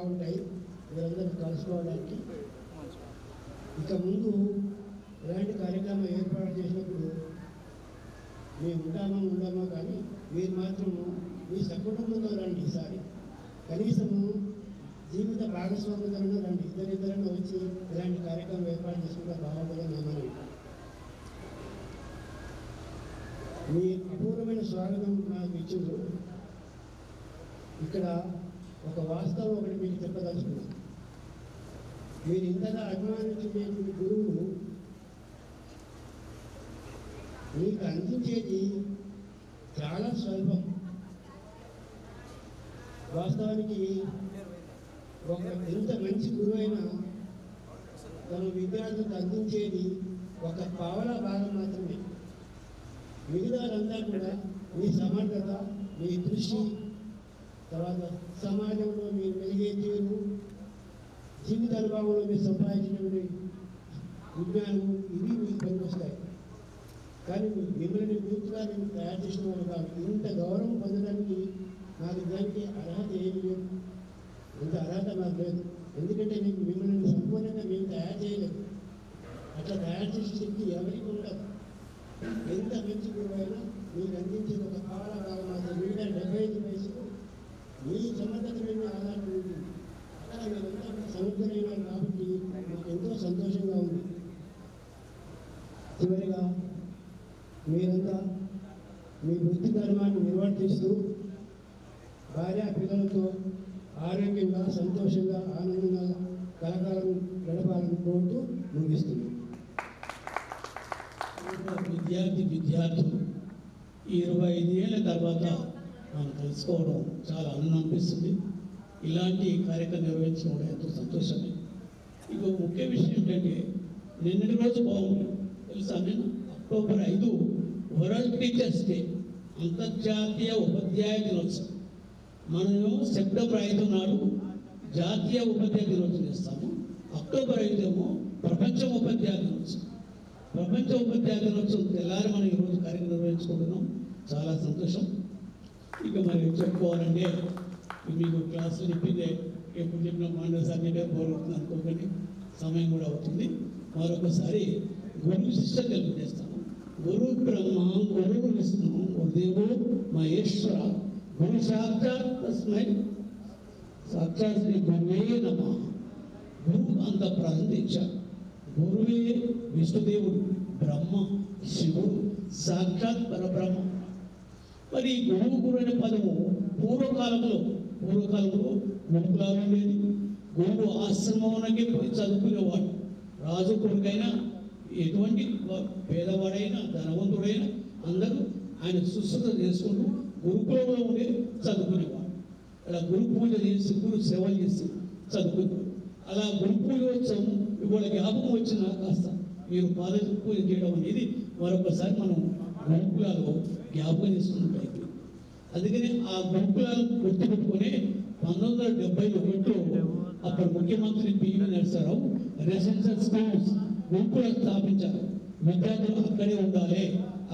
బాగుంటాయి మీరందరూ కలుసుకోవడానికి. ఇక ముందు ఇలాంటి కార్యక్రమం ఏర్పాటు చేసినప్పుడు మేము ఉండమో కానీ మీరు మాత్రం మీ సకుటుంబంతో రండి. ఈసారి కనీసము జీవిత భాగస్వామ్యంతో రండి. ఇద్దరిద్దరన్నా వచ్చి ఇలాంటి కార్యక్రమం ఏర్పాటు చేసుకుంటే బాగుంటుందని నేను మీ అపూర్వమైన స్వాగతం నాకు ఇచ్చిండ్రు. ఇక్కడ ఒక వాస్తవం ఒకటి మీకు చెప్పదలుచుకున్నాను. మీరు ఇంతగా అభిమానించేటువంటి గురువు మీకు అందించేది చాలా స్వల్పం. వాస్తవానికి ఒక ఎంత మంచి గురువు అయినా తన విద్యార్థులకు అందించేది ఒక పావలా భాగం మాత్రమే. మిగతాదంతా కూడా మీ సమర్థత, మీ దృష్టి, తర్వాత సమాజంలో మీరు వెలిగే తీరు, జీవిత అనుభవంలో మీరు సంపాదించినటువంటి విజ్ఞానం, ఇవి మీకు పనికొస్తాయి. కానీ మిమ్మల్ని పూర్తిగా నేను తయారు చేసిన వాళ్ళు కాదు. ఇంత గౌరవం పొందడానికి నాకు దానికి అర్హత ఏమి లేదు, ఇంత అర్హత నాకు లేదు. ఎందుకంటే నేను మిమ్మల్ని సంపూర్ణంగా మేము తయారు చేయలేదు. అట్లా తయారు చేసే శక్తి ఎవరికి ఉండదు. ఎంత మంచి గురువైనా మీకు అందించేది ఒక కావాల భాగం మాత్రం. మిగతా 75 వయసుకు మీ సమర్థత మీద ఆధారపడి ఉంటుంది. అలా మీరంతా సమర్థులైనారు కాబట్టి నాకు ఎంతో సంతోషంగా ఉంది. చివరిగా మీరంతా మీ వృత్తి ధర్మాన్ని నిర్వర్తిస్తూ భార్య పిల్లలతో ఆరోగ్యంగా, సంతోషంగా, ఆనందంగా కలకాలం గడపాలని కోరుతూ ముగిస్తుంది. విద్యార్థులు 25 ఏళ్ళ తర్వాత మనం తెలుసుకోవడం చాలా ఆనందం అనిపిస్తుంది. ఇలాంటి కార్యక్రమం నిర్వహించడం కూడా ఎంతో సంతోషమే. ఇక ముఖ్య విషయం ఏంటంటే నిన్నటి రోజు బాగుంది తెలుసా. నేను అక్టోబర్ 5 వరల్డ్ టీచర్స్ డే, అంతర్జాతీయ ఉపాధ్యాయ దినోత్సవం. మనము సెప్టెంబర్ 5 నాడు జాతీయ ఉపాధ్యాయ దినోత్సవం చేస్తాము. అక్టోబర్ 5 ఏమో ప్రపంచ ఉపాధ్యాయ దినోత్సవం. ప్రపంచ ఉపాధ్యాయ దినోత్సవం తెల్లారి మనం ఈరోజు కార్యక్రమం నిర్వహించుకుంటున్నాం. చాలా సంతోషం. ఇక మరి చెప్పుకోవాలంటే మీకు క్లాసులు చెప్పిందే ఎప్పుడు చెప్పిన మాండవ సాధ్యమే బోరుతుంది అనుకోకండి, సమయం కూడా అవుతుంది. మరొకసారి గురు శిష్య తెలియజేస్తాను. గురు బ్రహ్మ గురు విష్ణు గురుదేవో మహేశ్వర గురు సాక్షాత్ తస్మై సాక్షాత్ శ్రీ గురువే నమః. గురు అంత ప్రాంతించ గురువే విష్ణుదేవుడు, బ్రహ్మ శివుడు, సాక్షాత్ పరబ్రహ్మ. మరి గురువు అనే పదము పూర్వకాలంలో గురుకులాలు ఉండేది. గురువు ఆశ్రమంలోకి పోయి చదువుకునేవాడు. రాజు కొడుకైనా, ఎటువంటి పేదవాడైనా, ధనవంతుడైనా అందరూ ఆయన శుశ్రూష చేసుకుంటూ గురుకులంలో ఉండే చదువుకునేవాడు. అలా గురు పూజ చేసి, గురు సేవ చేసి చదువుకునేవాడు. అలా గురు పూజోత్సవం ఇవాళ జ్ఞాపకం వచ్చిన కాస్త మీరు పాద పూజ చేయడం అనేది మరొకసారి మనం గురుకులాలు జ్ఞాపకం చేసుకున్నట్లయితే. అందుకని ఆ గురుకులాలు గుర్తుపెట్టుకునే 1971లో అప్పుడు ముఖ్యమంత్రి పివి నరసింహారావు రెసిడెన్షియల్ స్కూల్స్ గురుకులాలు స్థాపించారు. విద్యార్థులు అక్కడే ఉండాలి,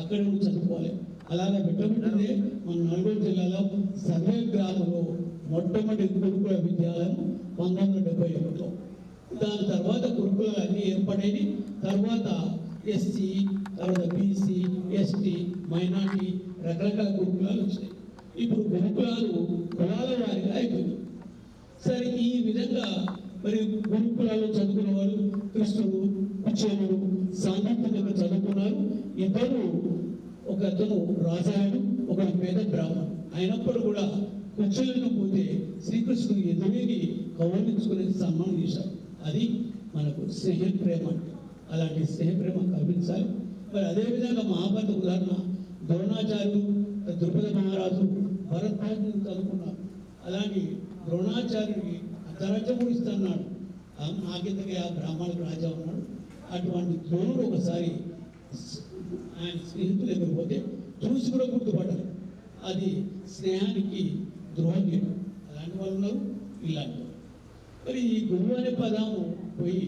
అక్కడే ఉండి చదువుకోవాలి. అలాగే పెట్టబెట్టిందే మన నల్గొండ జిల్లాలో సర్వే గ్రామంలో మొట్టమొదటి గురుకుల విద్యాలయం 1971లో. దాని తర్వాత గురుకులాలు అన్నీ ఏర్పడేది. తర్వాత ఎస్సీ, తర్వాత బీసీ, ఎస్టీ, మైనార్టీ రకరకాల గురుకులాలు వచ్చినాయి. ఇప్పుడు గురుకులాలు కులాల వారిగా అయిపోయింది. సరే, ఈ విధంగా మరి గురుకులాల్లో చదువుకున్న వాళ్ళు కృష్ణుడు, కుచేలుడు సాంఘికంగా చదువుకున్నారు. ఇద్దరు, ఒక అతను రాజాయుడు, ఒకడు పేద బ్రాహ్మణుడు. అయినప్పుడు కూడా కుచేలుడు పోతే శ్రీకృష్ణుడు ఎదురేగి కౌరవించుకునే సన్మానం చేశారు. అది మనకు స్నేహ ప్రేమ అంటే. అలాంటి స్నేహ ప్రేమ కల్పించాలి. మరి అదేవిధంగా మహాభారత ఉదాహరణ ద్రోణాచార్యులు, ద్రుపద మహారాజు భరద్వాజుని చదువుకున్నారు. అలాంటి ద్రోణాచార్యుడికి అర్ధరాజ్యం కూడా ఇస్తున్నాడు. నాకెందుకే ఆ బ్రాహ్మణులకు రాజా ఉన్నాడు. అటువంటి ద్రోణుడు ఒకసారి ఆయన స్నేహితులు ఎదురుపోతే చూసి కూడా గుర్తుపడ్డారు. అది స్నేహానికి ద్రోహం చేయడం. అలాంటి వాళ్ళు ఉన్నారు, ఇలాంటి వాళ్ళు. మరి ఈ గురువు అనే పదము పోయి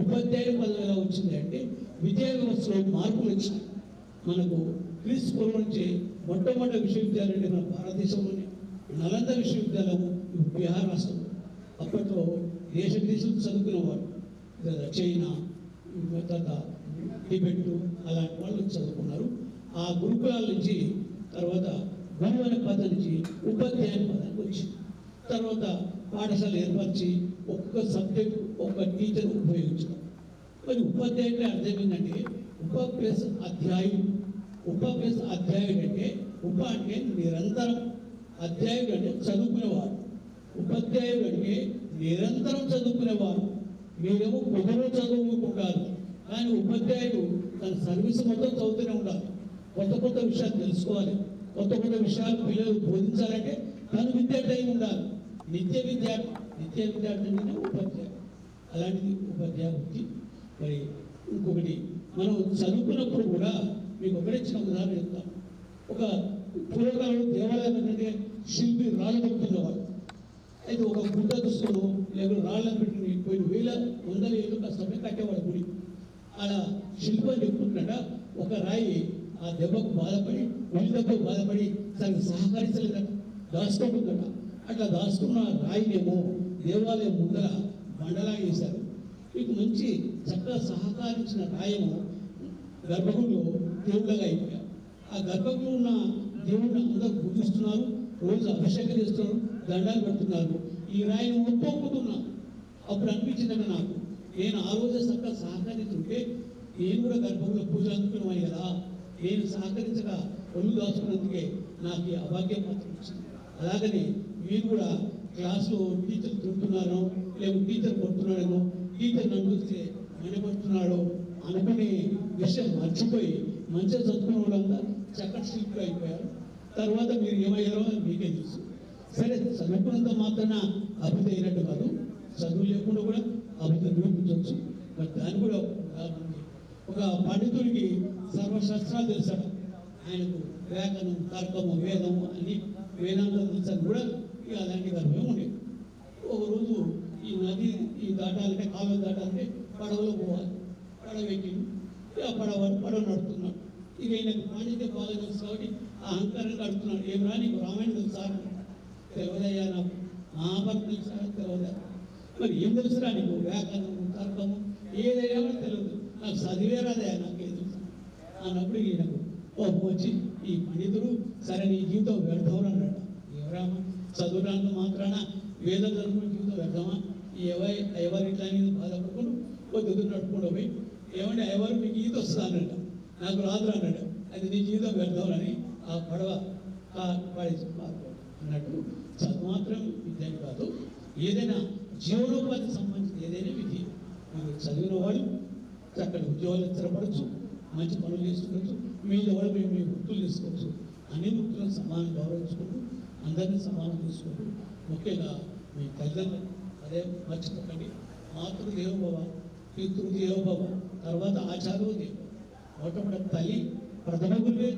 ఉపాధ్యాయుల పదం ఎలా వచ్చింది అంటే విద్యా వ్యవస్థలో మార్పులు వచ్చినాయి. మనకు క్రీస్తు పూర్వం నుంచి మొట్టమొదటి విశ్వవిద్యాలయం మన భారతదేశంలోనే నలంద విశ్వవిద్యాలయం బీహార్ రాష్ట్రంలో. అప్పట్లో దేశ విదేశం చదువుకునేవాడు, చైనా, తర్వాత టిబెట్ అలాంటి వాళ్ళు చదువుకున్నారు. ఆ గురుకులాల నుంచి తర్వాత గురువు అనే పదం నుంచి ఉపాధ్యాయుని పదానికి వచ్చింది. తర్వాత పాఠశాల ఏర్పరిచి ఒక్కొక్క సబ్జెక్ట్ ఒక్క టీచర్ ఉపయోగించడం. మరి ఉపాధ్యాయుడు అర్థం ఏంటంటే ఉప ప్లస్ అధ్యాయుడు. ఉప ప్లస్ అధ్యాయుడు అంటే ఉప అంటే నిరంతరం, అధ్యాయుడు అంటే చదువుకునేవాడు, ఉపాధ్యాయుడు అంటే నిరంతరం చదువుకునేవాడు. మీరేమో పొగలో చదువుకుంటారు, కానీ ఉపాధ్యాయుడు తన సర్వీస్ మొత్తం చదువుతూనే ఉండాలి. కొత్త కొత్త విషయాలు తెలుసుకోవాలి, కొత్త కొత్త విషయాలు పిల్లలు బోధించాలంటే తను విద్యార్థి అయి ఉండాలి. నిత్య విద్యార్థి అంటే ఉపాధ్యాయుడు. అలాంటిది ఉపాధ్యాయ వృత్తి. మరి ఇంకొకటి, మనం చదువుకున్నప్పుడు కూడా మీకు ఒకటే చిన్న ఉదాహరణ చెప్తాం. ఒక పూర్వకాలంలో దేవాలయం ఏంటంటే శిల్పి రాళ్ళు దొరుకుతున్నవాడు. అయితే ఒక గుడ్డ దుస్తులు లేకపోతే రాళ్ళని పెట్టుకుని కొన్ని వందల ఏళ్ళు కష్టపడి కట్టేవాడు గుడి. అలా శిల్పం చెప్పుకుంటున్నట ఒక రాయి ఆ దెబ్బకు బాధపడి, ఉల్లి దెబ్బకు బాధపడి తనకు సహకరించలేదట, దాచుకుంటుందట. అట్లా దాచుకున్న రాయినేమో దేవాలయం ముందర బండలా వేశారు. మీకు మంచి చక్కగా సహకరించిన రాయము గర్భగుడిలో దేవుళ్ళగా అయిపోయారు. ఆ గర్భగుడిలో ఉన్న దేవుడిని అందరూ పూజిస్తున్నారు, రోజు అభిషేకం చేస్తున్నారు, దండాలు పెడుతున్నారు. ఈ రాయిని మొత్తం అప్పుడు అనిపించిందట నాకు, నేను ఆ రోజే చక్కగా సహకరిస్తుంటే నేను కూడా గర్భంలో పూజలు అందుకున్నాను కదా, నేను సహకరించక ఒళ్ళు దాచుకున్నందుకే నాకు ఈ అభాగ్యం మాత్రం వచ్చింది. అలాగనే మీరు కూడా క్లాసులో టీచర్ తింటున్నారో లేకపోతే టీచర్ కొడుతున్నాడేమో, టీచర్ నన్ను చూస్తే మండిపడుతున్నాడో అనుకునే విషయం మర్చిపోయి మంచిగా చదువుకున్న వాళ్ళంతా చక్కటి శిల్పులు అయిపోయారు. తర్వాత మీరు ఏమయ్యారో మీకే తెలుసు. సరే, చదువుకున్నంత మాత్రాన అభివృద్ధి అయినట్టు కాదు, చదువు లేకుండా కూడా అభివృద్ధి నిరూపించవచ్చు. మరి దాని కూడా ఒక పండితుడికి సర్వశాస్త్రాలు తెలుసాడు. ఆయనకు వ్యాకరణం, తర్కము, వేదము అన్ని వేదాంతం తెలుసాను కూడా ఇక అలాంటి గర్భం ఉండేది. ఒకరోజు ఈ నది దాటాలంటే, కాలువ దాటాలంటే పడవలో పోవాలి. పడవ ఎక్కి ఆ పడవ నడుపుతున్నాడు. ఇక ఈయనకు పాండిత్యం బాగా తెలుసు కాబట్టి ఆ అహంకారంగా అడుగుతున్నాడు, ఏం రా నీకు రామాయణం తెలుసా? తెలియదయ్యా, నాకు మహాభారతం తెలుసా? తెలియదా? మరి ఏం తెలుసురా నీకు? వ్యాకరణము, తర్కము ఏదైనా తెలియదు, నాకు చదివే రాదయ్యా, నాకేం తెలుసు అన్నప్పుడు ఈయనకు కోపం వచ్చి ఈ పండితుడు సరే నీ జీవితం వ్యర్థం అన్నాడు. ఎవరామా చదువురాంత మాత్రాన వేద చదువుకున్న జీవితం వ్యర్థమా? ఎవరు ఇట్లా అనేది బాధపడుకుని కొద్దిగా నడుపుకుంటూ పోయి, ఏమంటే ఎవరు మీకు ఈత వస్తుంది అన్నట్ట, నాకు రాదు అన్నాడు. అది నీ జీవితం వ్యర్థం అని ఆ పడవ పడేసి అన్నట్టు చదువు మాత్రం విద్య కాదు, ఏదైనా జీవనోపాధికి సంబంధించిన ఏదైనా విద్య. మీరు చదివిన వాడు అక్కడ ఉద్యోగాలు స్థిరపడచ్చు, మంచి పనులు చేసుకోవచ్చు, మీలో కూడా మేము మీ వృత్తులు తీసుకోవచ్చు. అన్ని వృత్తులను సమానం గౌరవించుకుంటూ అందరినీ సమానం తీసుకుంటూ, ముఖ్యంగా మీ తల్లిదండ్రులు అదే మర్చిపోకండి. మాతృదేవోభవ, పితృదేవోభవ, తర్వాత ఆచార్యో దేవ. మొట్టమొదటి తల్లి ప్రథమ గురువే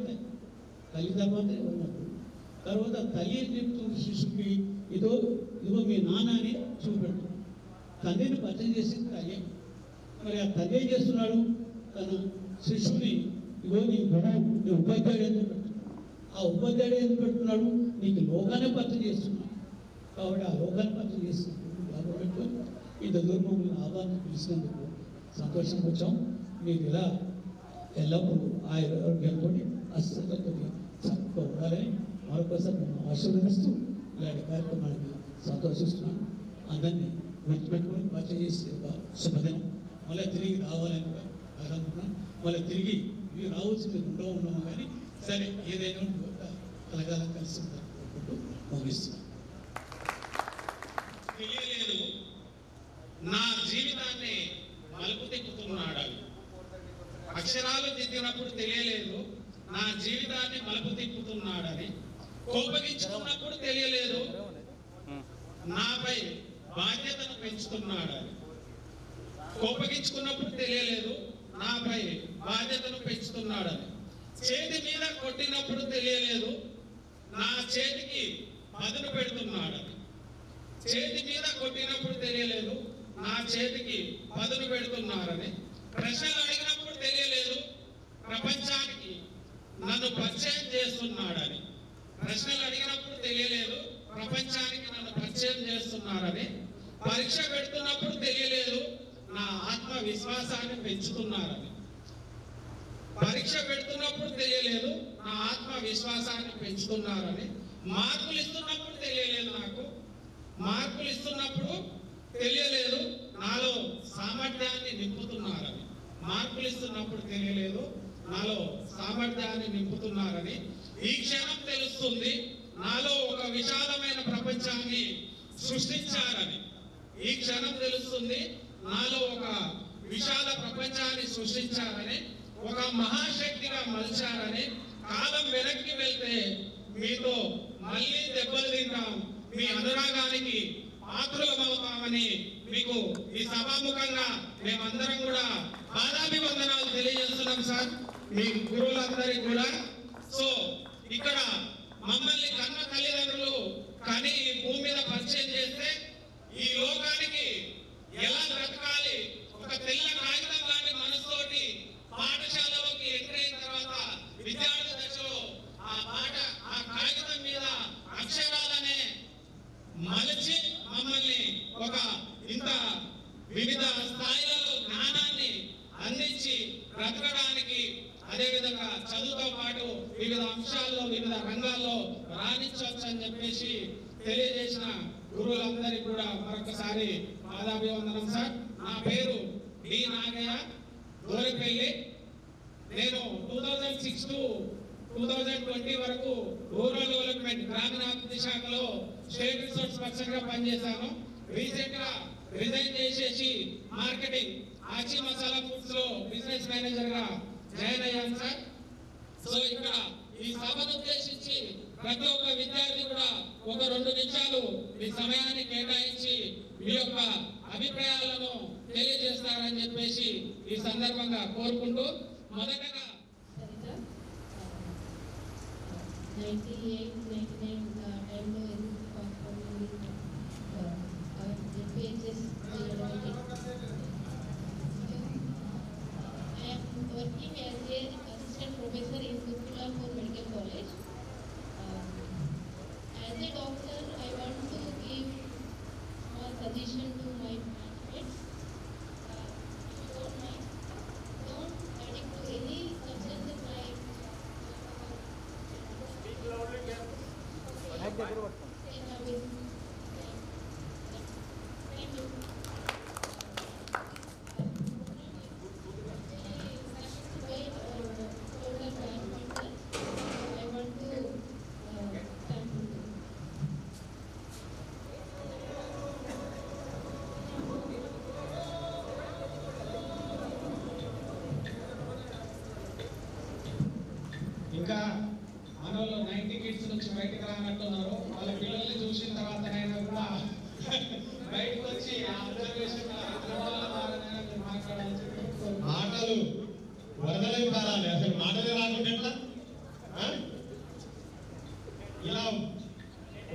తల్లి, తర్వాత ఉన్నప్పుడు. తర్వాత తల్లి ఏం చెప్తుంది శిశువుకి, ఇదిగో మీ నాన్న అని చూపెడుతుంది. తండ్రిని పరిచయం చేసింది తల్లి. మరి ఆ తండ్రి ఏం చేస్తున్నాడు? తన శిశువుని ఇగో నీ గురువు, నీ ఉపాధ్యాయుడు ఎందుకు పెడుతున్నాడు? ఆ ఉపాధ్యాయుడు ఎందుకు పెడుతున్నాడు? నీకు లోకాన్ని పరిచయం చేస్తున్నాడు కాబట్టి ఆ లోకాన్ని పరిచయం చేస్తున్నాడు కాబట్టి ఇంత దూరం మమ్మల్ని ఆహ్వానం పిలిచినందుకు సంతోషంగా వచ్చాం. మీరు ఇలా ఎల్లప్పుడూ ఆరోగ్యంతో అస్సలతో చక్కగా ఉండాలని మరొకసారి మేము ఆశీర్వదిస్తూ ఇలాంటి కార్యక్రమానికి సంతోషిస్తున్నాను. అందరినీ గుర్తుపెట్టుకొని పరిచయం చేసే ఒక శుభదినం. మళ్ళీ తిరిగి రావాలని అనుకుంటున్నాను. మళ్ళీ తిరిగి మీరు రావచ్చు, మీరు ఉన్నాము కానీ సరే ఏదైనా కలగాలం కలిసి కోరుకుంటూ ముగిస్తున్నాను. తెలియలేదు నా జీవితాన్ని మలుపు తిప్పుతున్నాడు. అక్షరాలు దిద్దినప్పుడు తెలియలేదు నా జీవితాన్ని మలుపు తిప్పుతున్నాడని. కోపగించుకున్నప్పుడు తెలియలేదు నాపై బాధ్యతను పెంచుతున్నాడని. కోపగించుకున్నప్పుడు తెలియలేదు నాపై బాధ్యతను పెంచుతున్నాడని. చేతి మీద కొట్టినప్పుడు తెలియలేదు నా చేతికి పదును పెడుతున్నాడని. చేతి మీద కొట్టినప్పుడు తెలియలేదు నా చేతికి పదును పెడుతున్నారని. ప్రశ్నలు అడిగినప్పుడు తెలియలేదు ప్రపంచానికి నన్ను పరిచయం చేస్తున్నాడని. ప్రశ్నలు అడిగినప్పుడు తెలియలేదు ప్రపంచానికి నన్ను పరిచయం చేస్తున్నారని. పరీక్ష పెడుతున్నప్పుడు తెలియలేదు నా ఆత్మవిశ్వాసాన్ని పెంచుతున్నారని. పరీక్ష పెడుతున్నప్పుడు తెలియలేదు నా ఆత్మవిశ్వాసాన్ని పెంచుతున్నారని. మార్కులు ఇస్తున్నప్పుడు తెలియలేదు నాకు. మార్కులు ఇస్తున్నప్పుడు తెలియలేదు నాలో సామర్థ్యాన్ని నింపుతున్నారని. మార్కులు ఇస్తున్నప్పుడు తెలియలేదు నాలో సామర్థ్యాన్ని నింపుతున్నారని. ఈ క్షణం తెలుస్తుంది నాలో ఒక విశాలమైన ప్రపంచాన్ని సృష్టించారని. ఈ క్షణం తెలుస్తుంది నాలో ఒక విశాల ప్రపంచాన్ని సృష్టించారని, ఒక మహాశక్తిగా మలిచారని. కాలం వెనక్కి వెళ్తే మీతో మళ్ళీ దెబ్బలు తింటాం, మీ అనురాగానికి పాత్రులమవుతామని మీకు ఈ సభాముఖంగా మేమందరం కూడా పాదాభివందనాలు తెలియజేస్తున్నాం సార్, మీ గురువులందరికీ కూడా. సో ఇక్కడ మమ్మల్ని కన్న తల్లిదండ్రులు కానీ ఈ భూమి మీద పరిచయం చేస్తే ఈ లోకానికి ఎలా బ్రతకాలి, ఒక తెల్ల కాగితం లాంటి మనసుతోటి పాఠశాలలోకి ఎంటర్ అయిన తర్వాత విద్యార్థి దశలో ఆ కాగితం మీద అక్షరాలనే మలచి మమ్మల్ని ఒక ఇంత వివిధ స్థాయిలలో జ్ఞానాన్ని అందించి బ్రతకడానికి, అదేవిధంగా చదువుతో పాటు వివిధ అంశాల్లో వివిధ రంగాల్లో రాణించవచ్చు అని చెప్పేసి తెలియజేసిన గురువులందరికీ కూడా మరొకసారి పాదాభివందనం సార్. నా పేరు డి నాగయ్య దోరిపల్లి. నేను 2006 to 2020 వరకు రూరల్ డెవలప్మెంట్ గ్రామీణాభివృద్ధి శాఖలో స్టేట్ రిసోర్స్ పర్సన్ గా పనిచేశాను. రీసెంట్ గా రిజైన్ చేసేసి మార్కెటింగ్ ఆచి మసాలా ఫుడ్స్ లో బిజినెస్ మేనేజర్ గా జాయిన్ అయ్యాను సార్. సో ఇక్కడ ఈ సభను ఉద్దేశించి ప్రతి ఒక్క విద్యార్థి కూడా ఒక 2 నిమిషాలు మీ సమయాన్ని కేటాయించి మీ యొక్క అభిప్రాయాలను తెలియజేస్తారని చెప్పేసి ఈ సందర్భంగా కోరుకుంటూ, మొదటగా 98-99 టైంలో ఎందుకు pages I am working as an assistant professor in Gurukula Medical College. As a doctor, I want to give a suggestion to my classmates. Don't addict to any substances like Thank you. I want to thank you. ఇంకా మనలో 90 kids నుంచి బయటకు రానట్టున్నారు. వాళ్ళ పిల్లల్ని చూసిన తర్వాతనైనా కూడా బయటకు వచ్చి అబ్జర్వేషన్ మాట్లాడాలని చెప్పి మాటలు వరదలై పారాలి. అసలు మాటలే రాకుండా ఎట్లా? ఇలా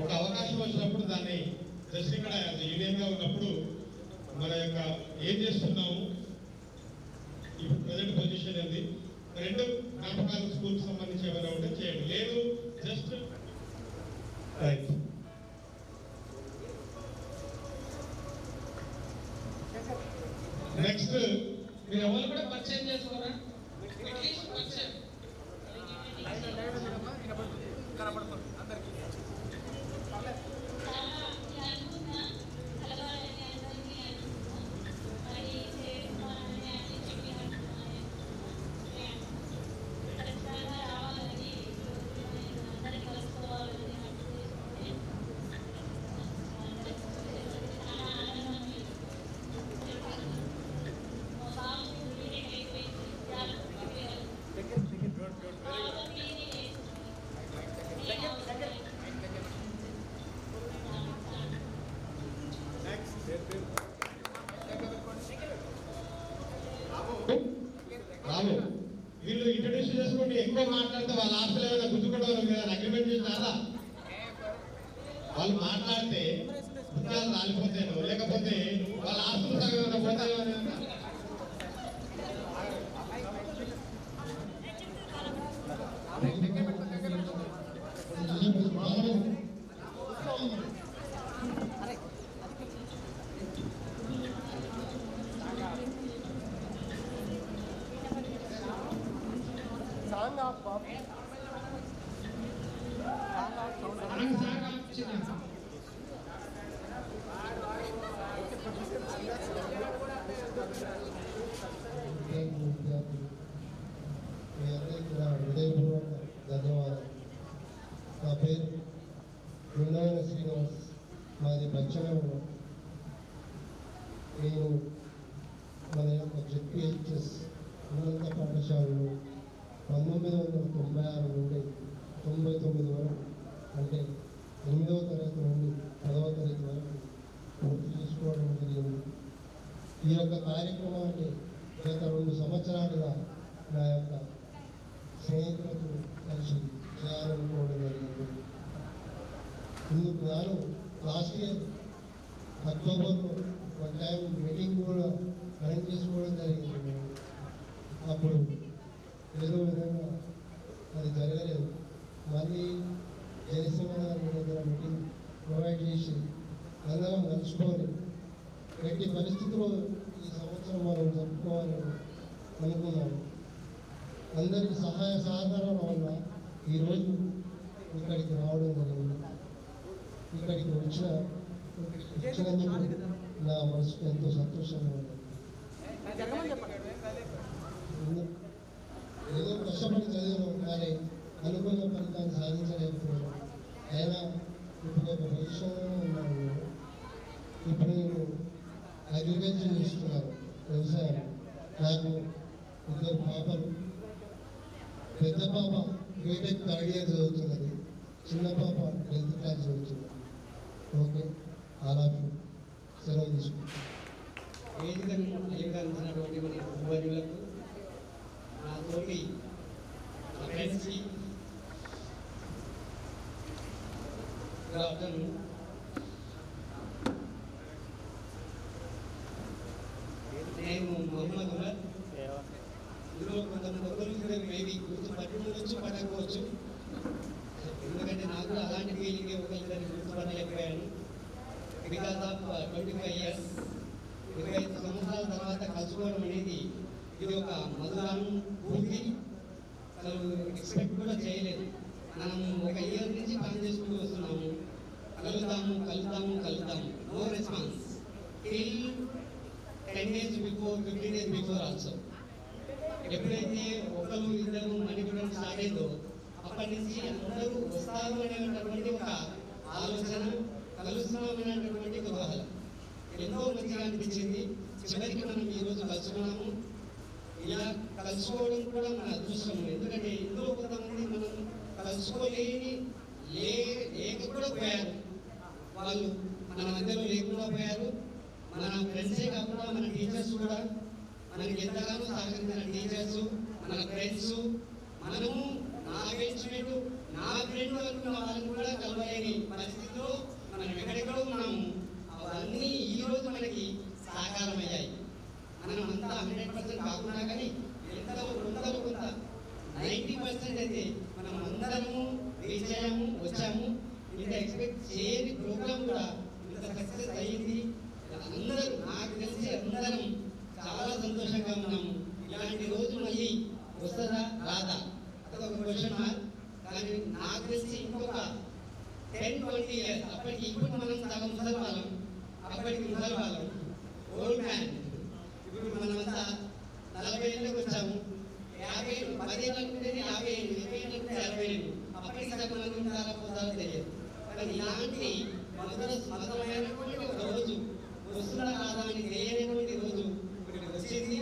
ఒక అవకాశం వచ్చినప్పుడు దాన్ని జస్ట్ ఇక్కడ యూనియన్ గా ఉన్నప్పుడు మన యొక్క ఏం చేస్తున్నాము, ఇప్పుడు ప్రజెంట్ పొజిషన్ ఏంది, 2 జ్ఞాపకాల స్కూల్ సంబంధించి ఏమైనా ఉంటే చేయండి, లేదు జస్ట్ రైట్. నెక్స్ట్ మీరు ఎవరు కూడా పరిచయం చేసుకోరా? అట్లీస్ట్ పరిచయం రాము వీళ్ళు ఇంట్రడ్యూస్ చేసుకోండి. ఎక్కువ మాట్లాడితే వాళ్ళ ఆస్తులు ఏమైనా గుర్తుకోవడం మీద అగ్రిమెంట్ చేసినారా? వాళ్ళు మాట్లాడితే పుస్తకాలు రాలిపోతాను, లేకపోతే వాళ్ళ ఆస్తులు సగం పోతాయో అని మీ అందరికీ నా హృదయపూర్వక ధన్యవాదాలు. నా పేరు బృందావన శ్రీనివాస్, మాది పశ్చిమవరం. నేను మన యొక్క జెడ్పీహెచ్ఎస్ ఉన్నత పాఠశాలలో 1996 నుండి 99 వరకు, అంటే 8వ తరగతి నుండి 10వ తరగతి వరకు పూర్తి చేసుకోవడం జరిగింది. ఈ యొక్క కార్యక్రమాన్ని గత 2 సంవత్సరాలుగా నా యొక్క స్నేహితులతో కలిసి చేయాలనుకోవడం జరిగింది. ఇందుకు గాను లాస్ట్ ఇయర్ అక్టోబర్లో ఒక టైం మీటింగ్ కూడా అరేంజ్ చేసుకోవడం జరిగింది. అప్పుడు ఏదో విధంగా అది జరగలేదు. మళ్ళీ జనసేన గారి దగ్గర మీటింగ్ ప్రొవైడ్ చేసి అందరం కలుసుకొని ఎట్టి పరిస్థితుల్లో ఈ సంవత్సరం మనం జరుపుకోవాలని అనుకున్నాము. అందరి సహాయ సహకారాల వల్ల ఈరోజు ఇక్కడికి రావడం జరిగింది. ఇక్కడికి వచ్చినందుకు నా మనసుకు ఎంతో సంతోషంగా ఉంది. ఏదో కష్టపడి చదివాను, కానీ అనుకున్న ఫలితాన్ని సాధించలేకపోయాను. అయినా ఇప్పుడు ఒక పొజిషన్లో ఉన్నాను. ఇప్పుడు నేను అగ్రికల్చర్ చేస్తున్నాను, వ్యవసాయం. నాకు 2 పాపలు. పెద్ద పాప బీటెక్ 3rd year చదువుతున్నది, చిన్న పాప 10th class చదువుతున్నది. ఓకే, అలా సెలవు తీసుకుంటాను. వేదికను అలంకరించినటువంటి మన ఉపాధ్యులకు, నా తోటి ఫ్రెండ్స్కి నేను మొహమ్మద్ ఉమర్. ఇందులో కొంతమంది మేబీ గుర్తుపట్టవచ్చు, పట్టకపోవచ్చు. ఎందుకంటే నాకు అలాంటి ఫీలింగ్ ఒకరిద్దరిని గుర్తుపట్టలేకపోయాను. బికాస్ ఆఫ్ 25 years, 25 సంవత్సరాల తర్వాత కలుసుకోవడం అనేది ఇది ఒక మధురానుభూతి. అసలు ఎక్స్పెక్ట్ కూడా చేయలేదు. మనం ఒక ఇయర్ నుంచి పని చేసుకుంటూ వస్తున్నాము. కలుద్దాము, no response till 10 days before, 15 days before also. ఎప్పుడైతే ఒకరు ఇద్దరు మణిపూరం స్టార్ట్ అయిందో అప్పటి నుంచి అందరూ వస్తారు అనేటటువంటి ఒక ఆలోచన, కలుస్తున్నామనేటటువంటి కుతూహలం ఎంతో మంచిగా అనిపించింది. చివరికి మనం ఈరోజు కలుసుకున్నాము. ఇలా కలుసుకోవడం కూడా మన అదృష్టం. ఎందుకంటే ఇందులో కొంతమంది మనం కలుసుకోలేని లేక కూడా పోయారు. వాళ్ళు మన మధ్యలో లేకుండా పోయారు. మన ఫ్రెండ్సే కాకుండా మన టీచర్స్ కూడా, మనకి ఎంతగానో సహకరించిన టీచర్స్, మన ఫ్రెండ్స్, మనము నా బెంచ్మేట్, నా ఫ్రెండ్ అనుకున్న వాళ్ళని కూడా కలవలేని పరిస్థితిలో మనం ఎక్కడెక్కడో ఉన్నాము. అవన్నీ ఈరోజు మనకి సాకారమయ్యాయి. మనం అంతా 100% కాకుండా కానీ ఎంతలో కొంత 90% అయితే మనం అందరము రీచ్ అయ్యాము, వచ్చాము. ఇంత ఎక్స్పెక్ట్ చేయని ప్రోగ్రామ్ కూడా ఇంత సక్సెస్ అయ్యింది. అందరూ నాకు తెలిసి అందరం చాలా సంతోషంగా ఉన్నాము. ఇలాంటి రోజు మళ్ళీ వస్తుందా రాదా అదొక క్వశ్చన్ మార్క్. కానీ నాకు తెలిసి ఇంకొక 10-20 years అప్పటికి, ఇప్పుడు మనం సగం ముసలి వాళ్ళం, అప్పటికి ముసలి వాళ్ళం, ఓల్డ్ మ్యాన్. ఇప్పుడు మనమంతా 40 ఏళ్ళకి వచ్చాము. 50 ఏళ్ళు, 10 ఏళ్ళు అనుకుంటేనే 50 ఏళ్ళు, 20 ఏళ్ళు అనుకుంటే 60 ఏళ్ళు. అప్పటికి సగం మంది ఉంటారా పోతారో తెలియదు. కానీ ఇలాంటి మధురమైనటువంటి ఒక రోజు వస్తుందా కాదా అని తెలియనటువంటి రోజు ఇప్పుడు వచ్చింది.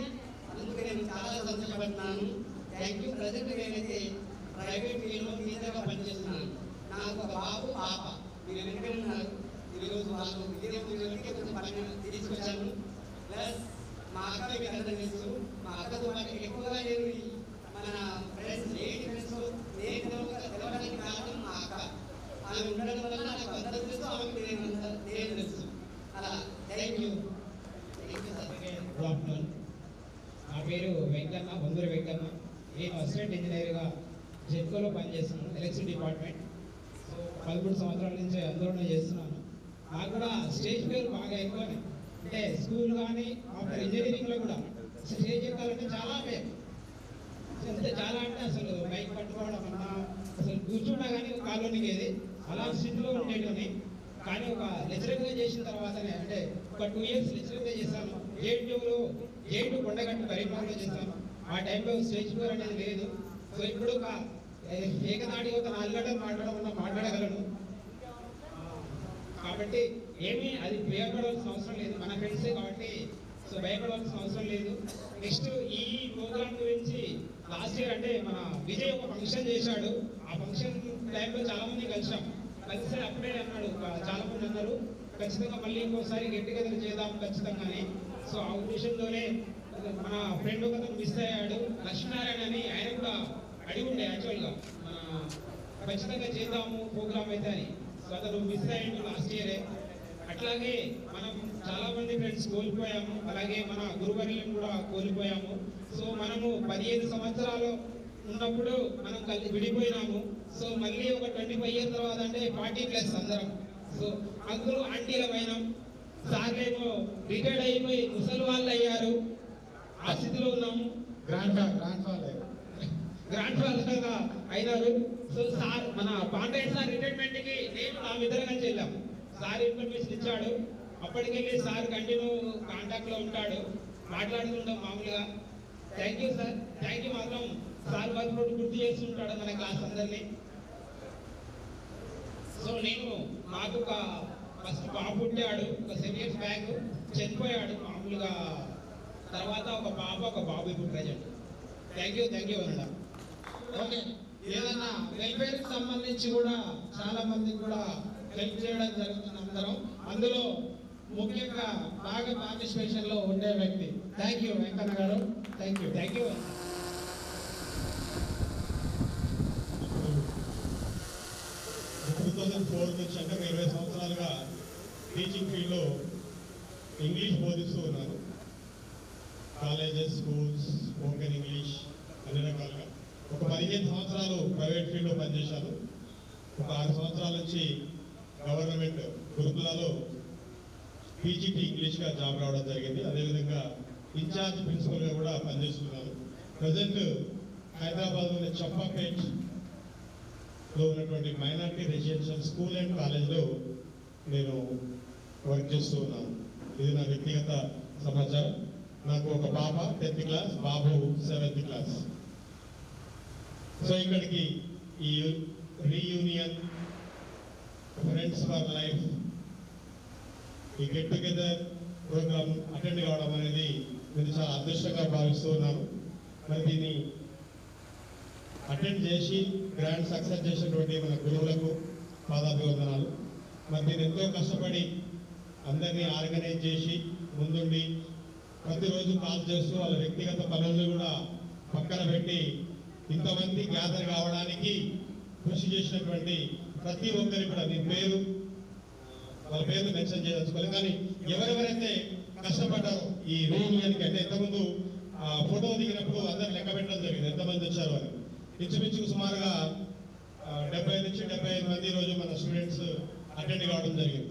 అందుకే నేను చాలా సంతోషపడుతున్నాను. Thank you. ప్రజెంట్ నేనైతే ప్రైవేట్ ఫీల్డ్లో టీచర్గా పనిచేస్తున్నాను. నాకు ఒక బాబు, పాప. మీరు వెనుక ఉన్నారు. ఈరోజు వాళ్ళు విద్యార్థులకి కొంచెం పని తీసుకొచ్చాను. ప్లస్ మా అక్క మీకు అందరూ తెలుసు. మా అక్కతో పాటు ఎక్కువగా నేను మన ఫ్రెండ్స్, లేడీ ఫ్రెండ్స్ నేను తెలవడానికి కారణం మా అక్క. ఆమె ఉండడం వల్ల నాకు అందరూ తెలుసు, ఆమెకి నేను తెలుసు. అలా థ్యాంక్ యూ. Good afternoon. నా పేరు వెంకన్న, బొందూరు వెంకన్న. నేను అసిస్టెంట్ ఇంజనీర్గా జెడ్కోలో పనిచేస్తున్నాను, ఎలక్ట్రిసిటీ డిపార్ట్మెంట్. సో 13 సంవత్సరాల నుంచి అందులోనే చేస్తున్నాను. నాకు కూడా స్టేజ్ పేరు బాగా ఎక్కువనే. అంటే స్కూల్ కానీ ఆఫ్టర్ ఇంజనీరింగ్లో కూడా స్టేజ్ ఎక్కాలంటే చాలా భయం. చాలా అంటే అసలు బైక్ పడుకోవడం అన్నా అసలు కూర్చున్నా కానీ కాళ్ళు వణికేది, అలాంటి స్థితిలో ఉండేటివి. కానీ ఒక లెక్చరర్గా చేసిన తర్వాతనే, అంటే ఒక 2 years లెక్చరర్గా చేశాను. జేఎన్టీయూ కొండగట్టు కరీంనగర్లో చేశాను. ఆ టైంలో స్టేజ్ ఫోర్ అనేది లేదు. సో ఇప్పుడు ఒక ఏకనాటికి ఒక 4 గంటలు మాట్లాడగలను. కాబట్టి ఏమీ అది భయపడవలసిన అవసరం లేదు, మన ఫ్రెండ్సే కాబట్టి సో భయపడవలసిన అవసరం లేదు. నెక్స్ట్ ఈ ప్రోగ్రామ్ గురించి లాస్ట్ ఇయర్ అంటే మన విజయ్ ఒక ఫంక్షన్ చేశాడు. ఆ ఫంక్షన్ టైంలో చాలా మంది కలిసి అప్పుడే అన్నాడు, చాలా మంది అన్నారు ఖచ్చితంగా మళ్ళీ ఇంకోసారి గెట్ టుగెదర్ చేద్దాం ఖచ్చితంగానే. సో ఆ ఉద్దేశంతోనే మన ఫ్రెండ్ ఒక మిస్ అయ్యాడు, లక్ష్మీనారాయణ అని, ఆయన కూడా అడిగి ఉండే యాక్చువల్గా ఖచ్చితంగా చేద్దాము ప్రోగ్రామ్ అయితే అని. సో అతను మిస్ అయ్యాడు లాస్ట్ ఇయరే. అట్లాగే మనం చాలా మంది ఫ్రెండ్స్ కోల్పోయాము, అలాగే మన గురువర్యులను కూడా కోల్పోయాము. సో మనము 15 సంవత్సరాలు ఉన్నప్పుడు మనం విడిపోయినాము. సో మళ్ళీ ఒక 25 years తర్వాత అంటే 40+ అందరం. సో అందరూ ఆంటీలమైనాం. సార్లేమో రిటైర్డ్ అయిపోయి ముసలి వాళ్ళు అయ్యారు, ఆ స్థితిలో ఉన్నాము. గ్రాండ్ ఫాదర్గా అయినారు. సో సార్ మన పాండ్రేట్ సార్ రిటైర్మెంట్ కి నేను నా మిత్రంగా వెళ్ళాము. సార్ ఇన్ఫర్మేషన్ ఇచ్చాడు, అప్పటికెళ్ళి సార్ కంటిన్యూ కాంటాక్ట్ లో ఉంటాడు, మాట్లాడుతుంటాం మామూలుగా. Thank you sir, thank you. మాత్రం సార్ వాళ్ళు గుర్తు చేస్తుంటాడు మన క్లాస్ అందరినీ. సో నాకు ఒక ఫస్ట్ బాబు పుట్టాడు, ఒక 7 years బ్యాక్ చనిపోయాడు మామూలుగా. తర్వాత ఒక బాబు ఇప్పుడు ప్రజెంట్. థ్యాంక్ యూ అన్నాడు. ఓకే, ఏదన్నా వెల్ఫేర్ కి సంబంధించి కూడా చాలా మందికి కూడా హెల్ప్ చేయడం జరుగుతుంది అందరం. అందులో ముఖ్యంగా బాగా పార్టిసిపేషన్ లో ఉండే వ్యక్తి. థ్యాంక్ యూ వెంకన్న గారు, థ్యాంక్ యూ. 2004 నుంచి అంటే 20 సంవత్సరాలుగా టీచింగ్ ఫీల్డ్లో ఇంగ్లీష్ బోధిస్తూ ఉన్నాను. కాలేజెస్, స్కూల్స్, స్పోకెన్ ఇంగ్లీష్ అన్ని రకాలుగా. ఒక 15 సంవత్సరాలు ప్రైవేట్ ఫీల్డ్లో పనిచేశాను. ఒక 6 సంవత్సరాల నుంచి గవర్నమెంట్ గురుకులలో పీజీటీ ఇంగ్లీష్గా జాబ్ రావడం జరిగింది. అదేవిధంగా ఇన్ఛార్జ్ ప్రిన్సిపల్గా కూడా పనిచేస్తున్నాను. ప్రజెంట్ హైదరాబాద్లోని చంపాపేట్లో ఉన్నటువంటి మైనారిటీ రెసిడెన్షియల్ స్కూల్ అండ్ కాలేజ్లో నేను వర్క్ చేస్తూ ఉన్నాను. ఇది నా వ్యక్తిగత సమాచారం. నాకు ఒక పాప 10th క్లాస్, బాబు 7th క్లాస్. సో ఇక్కడికి ఈ రీయూనియన్, ఫ్రెండ్స్ ఫర్ లైఫ్, ఈ గెట్ టుగెదర్ ప్రోగ్రామ్ అటెండ్ కావడం అనేది నేను చాలా అదృష్టంగా భావిస్తూ ఉన్నాను. మరి దీన్ని అటెండ్ చేసి గ్రాండ్ సక్సెస్ చేసినటువంటి మన గురువులకు పాదాభివందనాలు. మరి నేను ఎంతో కష్టపడి అందరినీ ఆర్గనైజ్ చేసి ముందుండి ప్రతిరోజు కాల్ చేస్తూ వాళ్ళ వ్యక్తిగత పనులను కూడా పక్కన పెట్టి ఇంతమంది గ్యాదర్ కావడానికి కృషి చేసినటువంటి ప్రతి ఒక్కరికి కూడా మీ పేరు, వాళ్ళ పేర్లు మెన్షన్ చేయదలుచుకోలేదు. కానీ ఎవరెవరైతే కష్టపడ్డారో ఈ రీయూనియన్కి, అంటే ఇంతకుముందు ఫోటో దిగినప్పుడు అందరు లెక్క పెట్టడం జరిగింది ఎంతమంది వచ్చారు అని. ఇంచుమించుకు సుమారుగా 70 నుంచి 75 మంది రోజు మన స్టూడెంట్స్ అటెండ్ కావడం జరిగింది.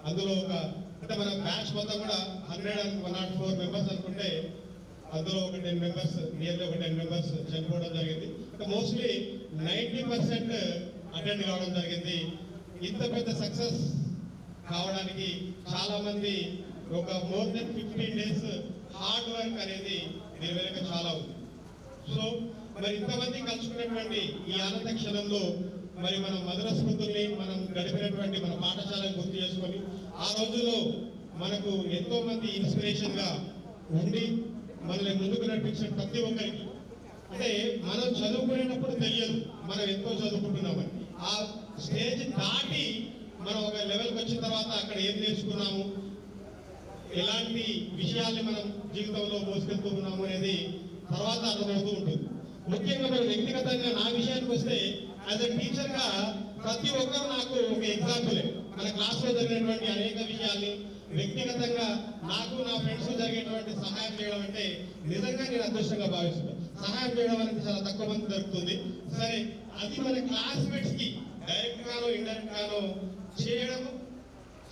అందులో అంటే మన బ్యాచ్ మొత్తం కూడా 104 మెంబర్స్ అనుకుంటే అందులో ఒక 10 మెంబర్స్, నియర్లీ ఒక 10 మెంబర్స్ చనిపోవడం జరిగింది. అంటే మోస్ట్లీ 90% అటెండ్ కావడం జరిగింది. ఇంత పెద్ద సక్సెస్ కావడానికి చాలా మంది ఒక more than 15 days hard work అనేది దీని వెనుక చాలా ఉంది. సో మరి ఇంతమంది కలుసుకున్నటువంటి ఈ ఆనంద క్షణంలో మరి మన మధుర స్మృతుల్ని మనం గడిపినటువంటి మన పాఠశాలను గుర్తు చేసుకొని ఆ రోజుల్లో మనకు ఎంతో మంది ఇన్స్పిరేషన్ గా ఉండి మనల్ని ముందుకు నడిపించిన ప్రతి ఒక్కరికి, అంటే మనం చదువుకునేటప్పుడు తెలియదు మనం ఎంతో చదువుకుంటున్నామని. ఆ స్టేజ్ దాటి మనం ఒక లెవెల్కి వచ్చిన తర్వాత అక్కడ ఏం నేర్చుకున్నాము, ఎలాంటి విషయాల్ని మనం జీవితంలో మోసుకెళ్తూ ఉన్నాము అనేది తర్వాత అర్థమవుతూ ఉంటుంది. ముఖ్యంగా మనం వ్యక్తిగతంగా నా విషయానికి వస్తే యాజ్ ఎ టీచర్ గా ప్రతి ఒక్కరు నాకు ఒక ఎగ్జాంపులే. మన క్లాస్ లో జరిగినటువంటి అనేక విషయాల్ని వ్యక్తిగతంగా నాకు నా ఫ్రెండ్స్ జరిగేటువంటి సహాయం చేయడం అంటే నిజంగా నేను అదృష్టంగా భావిస్తున్నాను. సహాయం చేయడం అనేది చాలా తక్కువ మంది దొరుకుతుంది. సరే, అది మన క్లాస్మేట్స్ కి డైరెక్ట్ గానో ఇండైరెక్ట్ గానో చేయడం,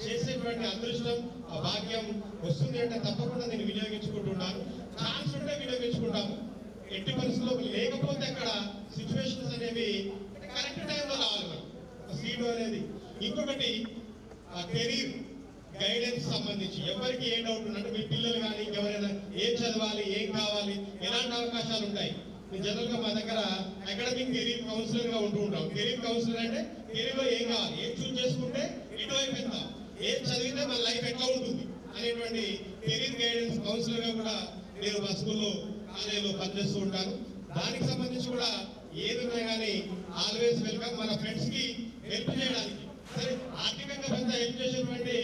చేసేటువంటి అదృష్టం, ఆ భాగ్యం వస్తుంది అంటే తప్పకుండా నేను వినియోగించుకుంటున్నాను. ఛాన్స్ ఉంటే వినియోగించుకుంటాము. ఎట్టి పరిస్థితుల్లో లేకపోతే అక్కడ సిచ్యువేషన్స్ అనేవి కరెక్ట్ టైంలో రావాలి మనం ఒక సీడ్ అనేది. ఇంకొకటి కెరీర్ గైడెన్స్ సంబంధించి ఎవరికి ఏ డౌట్ ఉన్నట్టు మీ పిల్లలు కానీ ఎవరైనా ఏం చదవాలి, ఏం కావాలి, ఎలాంటి అవకాశాలు ఉంటాయి. జనరల్ గా మా దగ్గర అకాడమిక్ కెరీర్ కౌన్సిలర్ గా ఉంటూ ఉంటాం. కెరీర్ కౌన్సిలర్ అంటే కెరీర్ లో ఏం కావాలి, ఏం చూస్ చేసుకుంటే ఇటువైపు వెళ్తాం, ఏం చదివితే మన లైఫ్ ఎట్లా ఉంటుంది అనేటువంటి కెరీర్ గైడెన్స్ కౌన్సిలర్ గా కూడా నేను మా స్కూల్లో కాలేజీలో పనిచేస్తూ ఉంటాను. దానికి సంబంధించి కూడా ఏది ఉన్నా కానీ ఆల్వేస్ వెల్కమ్. మన ఫ్రెండ్స్ కి హెల్ప్ చేయడానికి సరే ఆర్థికంగా పెద్ద హెల్ప్ చేసేటువంటి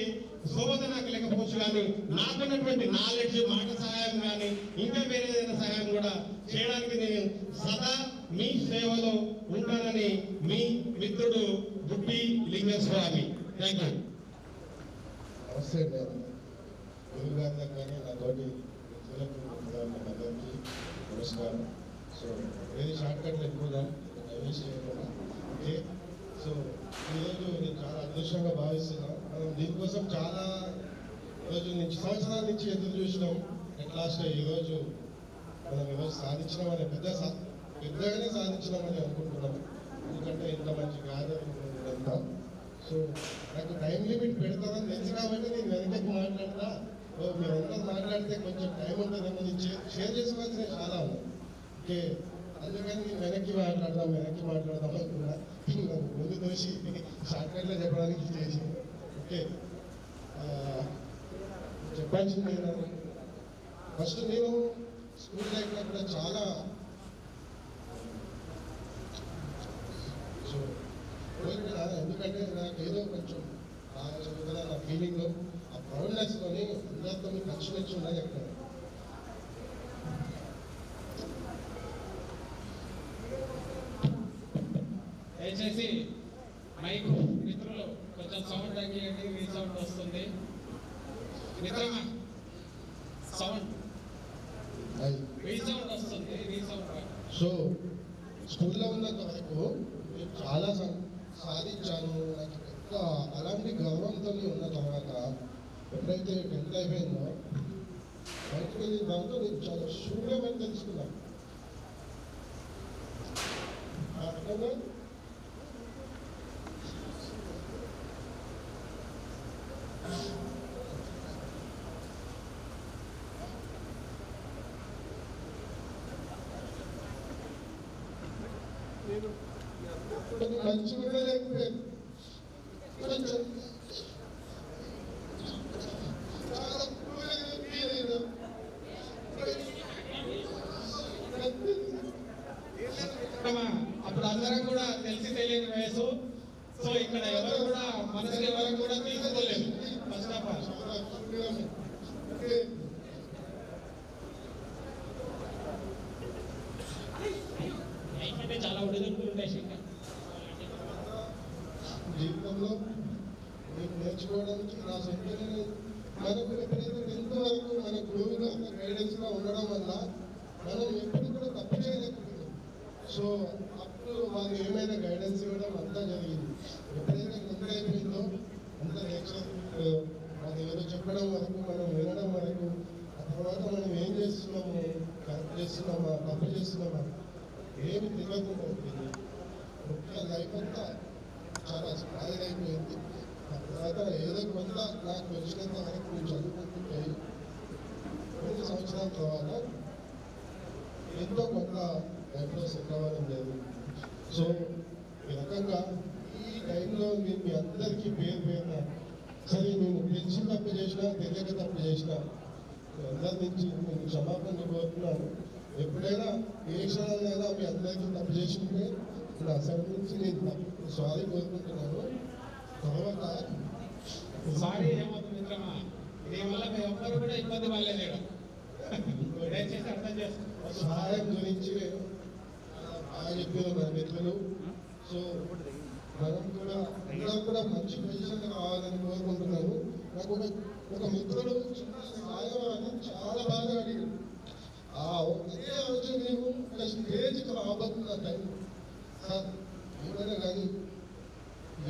శోభత నాకు లేకపోవచ్చు, కానీ నాకున్నటువంటి నాలెడ్జ్, మాట సహాయం కానీ ఇంకా వేరే ఏదైనా సహాయం కూడా చేయడానికి నేను సదా మీ సేవలో ఉంటానని మీ మిత్రుడు బుట్టి లింగస్వామి. Thank you. నమస్తే గురువు గారి కానీ నా తోటి అందరికీ నమస్కారం. సో ఏది షార్ట్ కట్లు ఎక్కువగా వేస్ట్ చేయకుండా ఓకే. సో ఈరోజు నేను చాలా అదృష్టంగా భావిస్తున్నాను. మనం దీనికోసం చాలా రోజుల నుంచి, సంవత్సరాల నుంచి ఎదురు చూసినాం. అట్ లాస్ట్ ఈరోజు మనం ఈరోజు సాధించినామని పెద్దగానే సాధించినామని అనుకుంటున్నాం. ఎందుకంటే ఇంత మంచి గ్యాదరింగ్ ఇదంతా. సో నాకు టైం లిమిట్ పెడతానని తెలుసు కాబట్టి నేను వెనకకి మాట్లాడతా. మీరందరూ మాట్లాడితే కొంచెం టైం ఉంటుందేమో, నేను షేర్ చేసుకోవాల్సినవి చాలా ఉన్నాయి. ఓకే, అందుకని నేను వెనక్కి మాట్లాడదాం అనుకున్నా. ముందు దోషి షార్ట్కట్లో చెప్పడానికి చేసి ఓకే చెప్పాల్సింది ఏంటంటే ఫస్ట్ నేను స్కూల్ లైఫ్లో కూడా చాలా ఎందుకంటే నాకు ఏదో కొంచెం బాగా చదువుతున్నా నా ఫీలింగ్లో ఆ ప్రౌడ్నెస్లోని అందరితో కలిసిమెలిసి ఉన్నది ఎక్కడ. దయచేసి మైక్ మిత్రులు కొంచెం సౌండ్ తగ్గియండి, రీసౌండ్ వస్తుంది. మిత్రమా సౌండ్ రీసౌండ్ వస్తుంది, రీసౌండ్. సో స్కూల్లో ఉన్నంత వరకు నేను చాలా సాధించాను. నాకు పెద్ద అలాంటి గౌరవంతో ఉన్న తర్వాత ఎప్పుడైతే 10th అయిపోయిందో బయటకు వెళ్ళిన దాంతో నేను చాలా శూన్యమని తెలుసుకున్నాను. మంచిగా లేకపోయాను, కొంచెం చాలా అప్పుడు అందరం కూడా తెలిసి తెలియని వయసు. సో ఇక్కడ ఎవరు కూడా మనసుకి ఎవరు కూడా తీసుకోలేదు. ఫస్ట్ ఆఫ్ ఆల్ అంటే చాలా ఒడిదుడుకులు ఉంటాయి. జీవితంలో నేను నేర్చుకోవడానికి నా సొంతంగా మనకు ఎప్పుడైతే 10th వరకు మన గురువుగా గైడెన్స్గా ఉండడం వల్ల మనం ఎప్పుడు కూడా తప్పు చేయలేకపోతున్నాం. సో అప్పుడు వాళ్ళు ఏమైనా గైడెన్స్ ఇవ్వడం అంతా జరిగింది. ఎప్పుడైతే 10th అయిపోయిందో అంత లెక్చర్ వాళ్ళు ఏదో చెప్పడం వరకు మనం వినడం వరకు, ఆ తర్వాత మనం ఏం చేస్తున్నాము, కరెక్ట్ చేస్తున్నామా తప్పు చేస్తున్నామా ఏమి తెలియకుండా ఉంటుంది. ముఖ్య లైఫ్ అంతా చాలా స్పాయిల్ అయిపోయింది. ఆ తర్వాత ఏదో కొంత నాకు వచ్చినంత వరకు నేను చదువుకుంటుంటే కొన్ని సంవత్సరాల తర్వాత ఎంతో కొంత లైఫ్లో సెట్ అవ్వడం జరిగింది. సో ఈ రకంగా ఈ టైంలో నేను మీ అందరికీ పేరున సరే నేను తెలిసి తప్పు చేసినా తెలియక తప్పు చేసినా అందరి నుంచి నేను క్షమాపణ కోరుతున్నాను. ఎప్పుడైనా ఏ క్షణాలైనా మీ అందరికీ తప్పు చేసింటే నా సైడ్ నుంచి నేను సారీ కోరుకుంటున్నాను. తర్వాత సారీ ఏమవుతుంది మిత్రమా, దీనివల్ల మేము ఎవ్వరు కూడా ఇబ్బంది పడలేదు. దయచేసి అర్థం చేసుకో. సహాయం గురించి నేను బాగా చెప్పాను నా మిత్రులు. సో మనం కూడా అందరం కూడా మంచి పొజిషన్ కావాలని కోరుకుంటున్నాను. నాకు ఒక మిత్రుడు చిన్న సహాయం అని చాలా బాగా అడిగాడు. అదే రోజు నేను ఒక స్టేజ్కి రాబోతున్న టైం సార్ ఏమైనా కానీ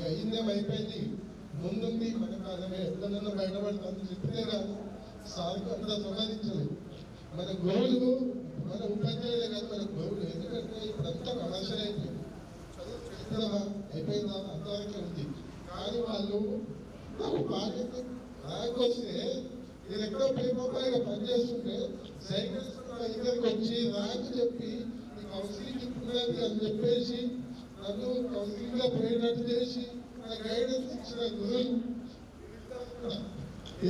అయిందేం అయిపోయింది, ముందుంది మన కాదనే ఎట్లనన్నా బయటపడుతుంది చెప్తే కానీ సార్కు అంత సంపాదించలేదు. మన గోలు మన ఉపాధ్యాయులే కాదు మన గురువులు. ఎందుకంటే ఇప్పుడంతా కమర్షియల్ అయిపోయింది. చదువు చరిత్రమా అయిపోయిందా అంతవరకే ఉంది. కానీ వాళ్ళు నాకు బాధ్యత నాకు వస్తే నేను ఎక్కడో పేపర్గా పనిచేస్తుంటే సైకిల్స్ ఇక్కడికి వచ్చి నాకు చెప్పి ఈ కౌన్సిలింగ్ ఇప్పుడున్నది అని చెప్పేసి నన్ను కౌన్సిలింగ్ లో పోయినట్టు చేసి నా గైడెన్స్ ఇచ్చిన గురువులు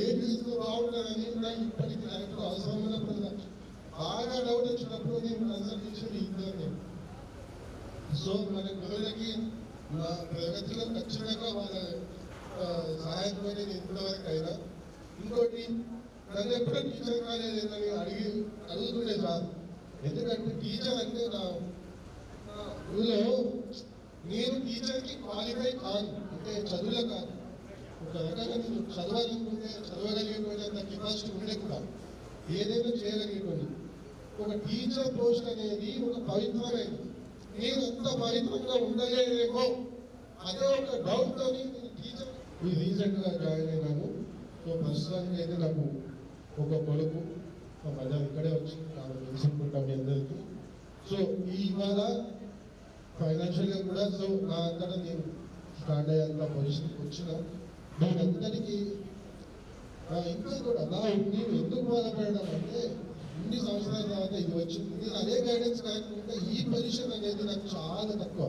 ఏం చేస్తూ బాగుంటుందని నాకు ఇప్పటికీ నాకు అవసరం ఉన్నప్పుడు బాగా డౌట్ వచ్చినప్పుడు నేను కన్సల్టేషన్ ఇద్దాను. సో మన గురువులకి నా ప్రగతిలో ఖచ్చితంగా వాళ్ళ సహాయంతో నేను ఇంతవరకు అయినా. ఇంకోటి నన్ను ఎప్పుడూ టీచర్ కాలేదని అడుగుతుండే సార్. ఎందుకంటే టీచర్ అంటే నా ఊళ్ళో నేను టీచర్కి క్వాలిఫై కాదు, అంటే చదువులో కాదు. ఒక రకంగా నేను చదవాలనుకుంటే చదవగలిగేటువంటి కెపాసిటీ ఉండే కూడా ఏదైనా చేయగలిగేటువంటి ఒక టీచర్ పోస్ట్ అనేది ఒక పవిత్రమైనది. నేను అంత పవిత్రంగా ఉండలేదేమో అదే ఒక డౌట్తో నేను టీచర్ రీసెంట్గా జాయిన్ అయినాను. సో ప్రస్తుతానికి అయితే నాకు ఒక కొడుకు ఒక మధ్య ఇక్కడే వచ్చి నాకు తెలుసుకుంటాం మీ అందరికీ. సో ఇవాళ ఫైనాన్షియల్గా కూడా సో నా అంతటా నేను స్టార్ట్ అయ్యేంత పొజిషన్కి వచ్చిన దీనంతటికీ ఇంకా కూడా నా నేను ఎందుకు బాధపడడం అంటే ఇన్ని సంవత్సరాల తర్వాత ఇది వచ్చింది. నేను అదే గైడెన్స్ కాకుండా ఈ పొజిషన్ అనేది నాకు చాలా తక్కువ.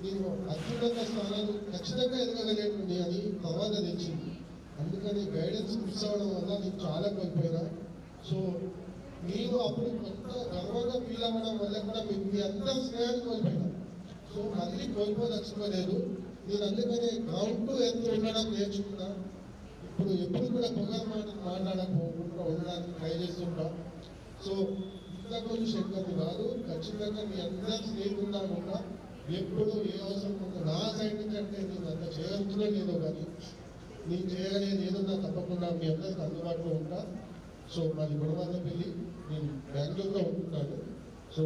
నేను అత్యున్నత స్థానాలు ఖచ్చితంగా ఎదగగలేను అని ప్రమాద తెచ్చింది. అందుకని గైడెన్స్ మిస్ అవ్వడం వల్ల నేను చాలా కోల్పోయినా. సో నేను అప్పుడు కొంత గర్వంగా ఫీల్ అవ్వడం వల్ల కూడా మీ అందరూ స్నేహాన్ని కోల్పోయినా. సో మళ్ళీ కోల్పోదలుచుకోలేదు. నేను అందుకనే గ్రౌండ్ టు ఎర్త్ ఉండడం నేర్చుకున్నా. ఇప్పుడు ఎప్పుడు కూడా పొగర్ మాట్లాడకపోకుండా ఉండడానికి ట్రై చేస్తుంటా. సో ఇంతకుముందు శంకర్ని కాదు, ఖచ్చితంగా మీ అందరూ స్నేహితున్నా కూడా ఎప్పుడు ఏ అవసరం ఉందో నా సైడ్ నుంచి అంటే నేను అంత చేయగలుగుతున్నా లేదో కానీ నేను చేయగలిగేది ఏదన్నా తప్పకుండా మీ అందరికి అందుబాటులో ఉంటా. సో మాది గుణవాళ్ళపల్లి, నేను బెంగళూరులో ఉంటున్నాను. So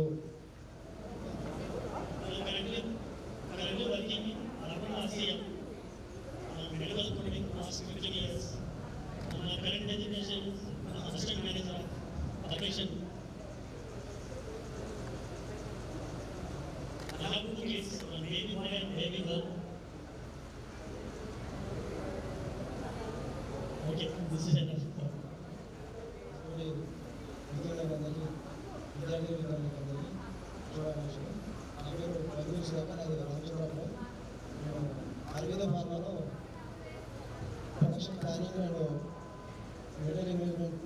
I have 2 kids, one baby boy and baby girl. Okay, this is enough. విద్యార్థులందరికీ చూడాలి. నా పేరు రఘువీష్ గారు, నాది రామచంద్రరావు. నేను అరవింద ఫార్మాలో production planning and material management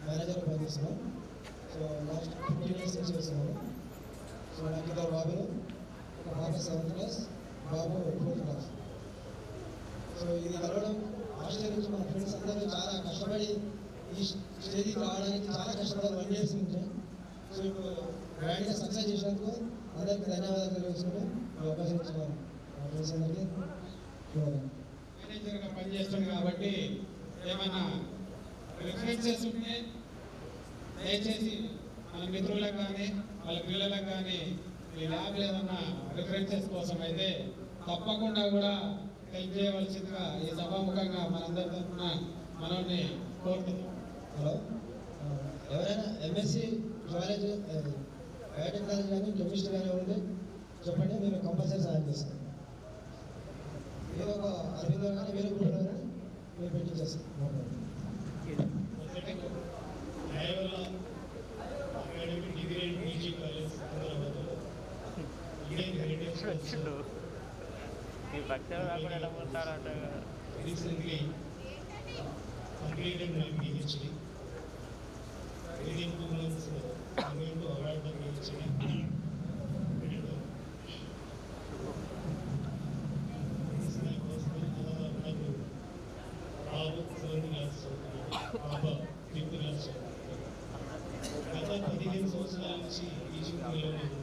manager పనిచేస్తున్నాను. సో లాస్ట్ 15 years నుంచి చేస్తున్నాను. సో నాకు 2 బాబులు, ఒక పాప 7th class, బాబు 4th class. సో ఇది కలవడం హాస్టల్ నుంచి మన ఫ్రెండ్స్ అందరూ చాలా కష్టపడి ఈ స్టేజ్కి రావడానికి చాలా కష్టపడాలి 1 years నుంచి. సో ఇప్పుడు గ్రాండ్గా సక్సెస్ చేసినందుకు అందరికీ ధన్యవాదాలు తెలియజేసుకుంటూ అవకాశం ఇచ్చిన మా ఫ్రెండ్స్ అందరికీ మేనేజర్గా పనిచేస్తుంది కాబట్టి ఏమైనా రిఫరెన్సెస్ ఉంటే దయచేసి మన మిత్రులకు కానీ వాళ్ళ పిల్లలకు కానీ ఈ ల్యాబ్ ఏదన్నా రిఫరెన్సెస్ కోసం అయితే తప్పకుండా కూడా హెల్ప్ చేయవలసిందిగా ఈ సభాముఖంగా మనందరి తరఫున మనల్ని కోరుతున్నాం. హలో, ఎవరైనా ఎంఎస్సి జువాలజీ బయోటెక్నాలజీ కానీ కెమిస్ట్రీ కానీ ఉంటే చెప్పండి, మేము కంపల్సరీ సహాయం చేస్తాం. ఏదో ఒక అరవిందో కానీ వేరే గ్రూప్లో కానీ మేము పెట్టించేస్తాం. Academic degree and PG college Indian heritage recently completed my PhD. Within 2 months, I'm going to award the PhD. This is my personal Babu 7th class, Papa 5th class. గత 15 సంవత్సరాల నుంచి టీచింగ్ ఫీల్డ్లో నేను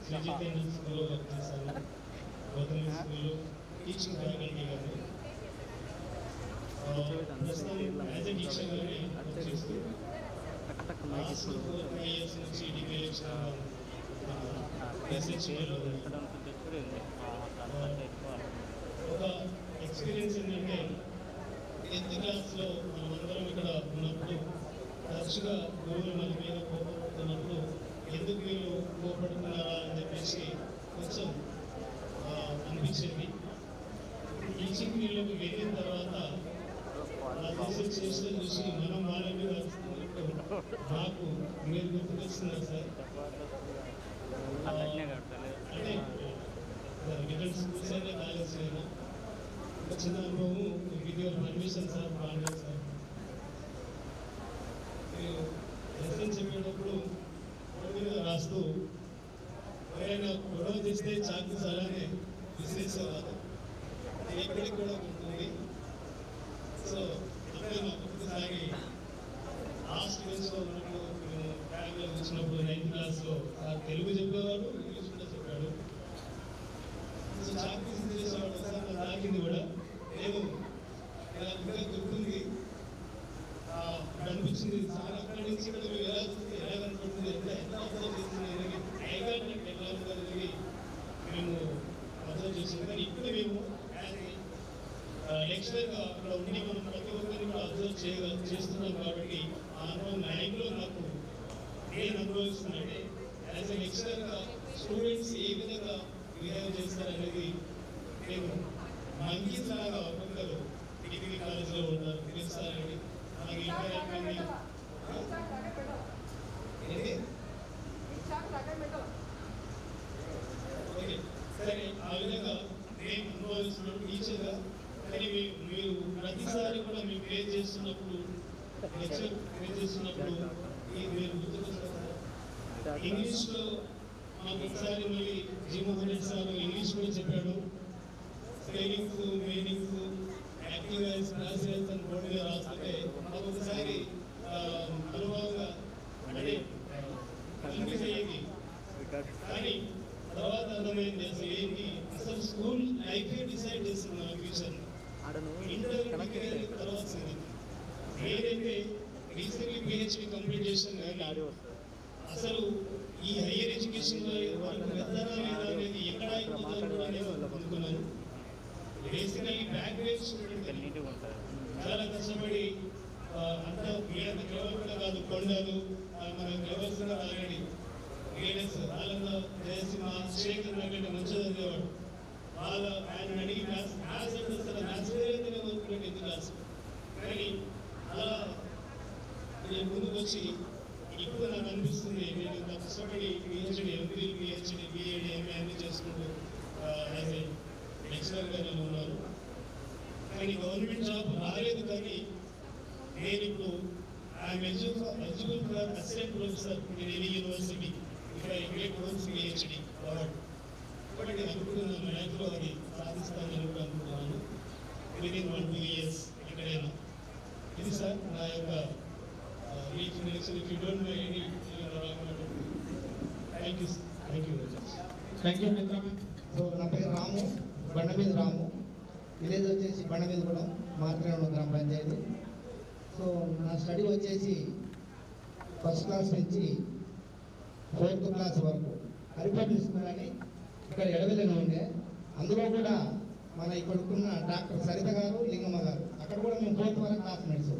శ్రీ చైతన్య స్కూల్లో వర్క్ చేశాను. గౌతమి స్కూల్లో teaching faculty గాను ప్రస్తుతం యాజ్ ఎ టీచర్గానే వర్క్ చేస్తూ లాస్ట్ 4 years నుంచి డిగ్రీ లెక్చరర్ ఎస్హెచ్ఏలో ఒక ఎక్స్పీరియన్స్ ఏంటంటే 10th క్లాస్లో మనమందరం ఇక్కడ ఉన్నప్పుడు తరచుగా గురువులు మన మీద కోపడుతున్నప్పుడు ఎందుకు వీళ్ళు కోపడుతున్నారా అని చెప్పేసి కొంచెం అనిపించింది. టీచింగ్ ఫీల్డ్లోకి వెళ్ళిన తర్వాత రీసెర్చ్ చేస్తే చూసి మనం వాళ్ళ మీద నాకు మీరు గుర్తుకొస్తున్నారు సార్. అంటే మిడిల్ స్కూల్స్ అయినా కాలేజ్ అయినా ఒక చిన్న అనుభవం వీడియో పర్మిషన్ సార్ బాగుంది సార్. మీరు లెసన్ చెప్పేటప్పుడు మీద రాస్తూ ఎవరైనా గొడవ చేస్తే చాకు అలానే విసిరేసేవారు. ఎక్కడికి కూడా ఉంటుంది. సో అప్పుడే మాకు ఒకసారి లాస్ట్ బెంచ్లో ఉన్నప్పుడు మేము ట్యాగ్లో వచ్చినప్పుడు 9th క్లాస్లో తెలుగు చెప్పేవాడు, ఇంగ్లీష్ కూడా చెప్పాడు. సో చాకు విసిరేసేవాడు. ఒకసారి నాకు తాకింది కూడా. నేను నాకు ఇంకా గుర్తుంది, అనిపించింది సార్ అక్కడి నుంచి ఇక్కడ మేము ఎలా చూస్తే ఎలా కనపడుతుంది, ఎంత అబ్జర్వ్ చేస్తుంది అనేది ఐకానిక్ ఎట్లా ఉంటుంది మేము అబ్జర్వ్ చేసింది. కానీ ఇప్పుడు మేము లెక్చరర్గా అక్కడ ఉండి మనం ప్రతి ఒక్కరిని కూడా అబ్జర్వ్ చేస్తున్నాం కాబట్టి ఆ అనుభవం లైఫ్లో నాకు నేను అనుభవిస్తున్నానంటే యాజ్ ఎ లెక్చరర్గా స్టూడెంట్స్ ఏ విధంగా బిహేవ్ చేస్తారనేది నేను మంకీస్ లాగా ఒక్కొక్కరు డిగ్రీ కాలేజీలో ఉంటారు తెలుస్తారండి. నాకు ఇంకా అయిపోయింది. ఓకే సరే, ఆ విధంగా నేను అనుభవిస్తున్నాను టీచర్గా. కానీ మీరు ప్రతిసారి కూడా మీరు ప్రే చేస్తున్నప్పుడు లెక్చర్ ప్రే చేస్తున్నప్పుడు మీరు గుర్తుకొస్తారు. ఇంగ్లీష్లో మాకు ఒకసారి మళ్ళీ జీమోహన్ రెడ్డి సార్ ఇంగ్లీష్ కూడా చెప్పాడు. Spellings, meanings, active voice, class voice అని బోర్డు మీద రాస్తుంటే మాకు ఒకసారి అనుభవంగా అంటే కన్ఫ్యూజ్ అయ్యేది. కానీ తర్వాత అర్థమైంది అసలు ఏంటి, అసలు స్కూల్ లైఫే డిసైడ్ చేస్తుంది మన ఫ్యూచర్. ఇంటర్ తర్వాత ఏదైతే రీసెంట్లీ పిహెచ్డి కంప్లీట్ చేసిన కానీ అసలు ఈ హైయర్ ఎడ్యుకేషన్లో వాళ్ళకి వెళ్తారా లేదా అనేది ఎక్కడ అయిపోతుందో కూడా నేను అనుకున్నాను. బేసికలీ బ్యాక్ బేస్ స్టూడెంట్ చాలా కష్టపడి అంతా వీళ్ళంత క్లెవర్ కూడా కాదు, కొండలు మన క్లెవర్స్ కూడా ఆల్రెడీ లీడర్స్ వాళ్ళలో జయసింహ శేఖర్ నాకంటే మంచిగా చదివేవాడు. వాళ్ళ ఆయన అడిగి మ్యాథ్స్ అంటే అసలు మ్యాథ్స్ వేరైతేనే వదులుకునే 10th క్లాస్. కానీ అలా నేను ముందుకు వచ్చి ఇప్పుడు నాకు అనిపిస్తుంది నేను ఇంత కష్టపడి PhD, MP, PhD, BEd, MA అన్ని చేసుకుంటూ యాజ్ ఏ లెక్చరర్గా నేను ఉన్నాను. కానీ గవర్నమెంట్ జాబ్ రాలేదు. కానీ నేను ఇప్పుడు I'm eligible for assistant professor in any university. ఇక్కడ గ్రేట్ కోర్స్ పిహెచ్డి అవార్డు. కాబట్టి నేను అనుకుంటున్నాను లైఫ్లో అది సాధిస్తానని కూడా అనుకుంటున్నాను. విదిన్ 1-2 years ఎక్కడైనా. ఇది సార్ నా యొక్క థ్యాంక్ యూ మిత్రమా. సో నా పేరు రాము, బండమీద రాము. విలేజ్ వచ్చేసి బండమీదగూడెం, మార్కరేణ గ్రామ పంచాయతీ. సో నా స్టడీ వచ్చేసి ఫస్ట్ క్లాస్ నుంచి 4th క్లాస్ వరకు హరిపట్ల స్కూల్ అని ఇక్కడ ఎడవెల్లిలో ఉండే. అందులో కూడా మన ఇక్కడున్న డాక్టర్ సరిత గారు, లింగమ్మ గారు, అక్కడ కూడా మేము 4th వరకు క్లాస్మేట్స్.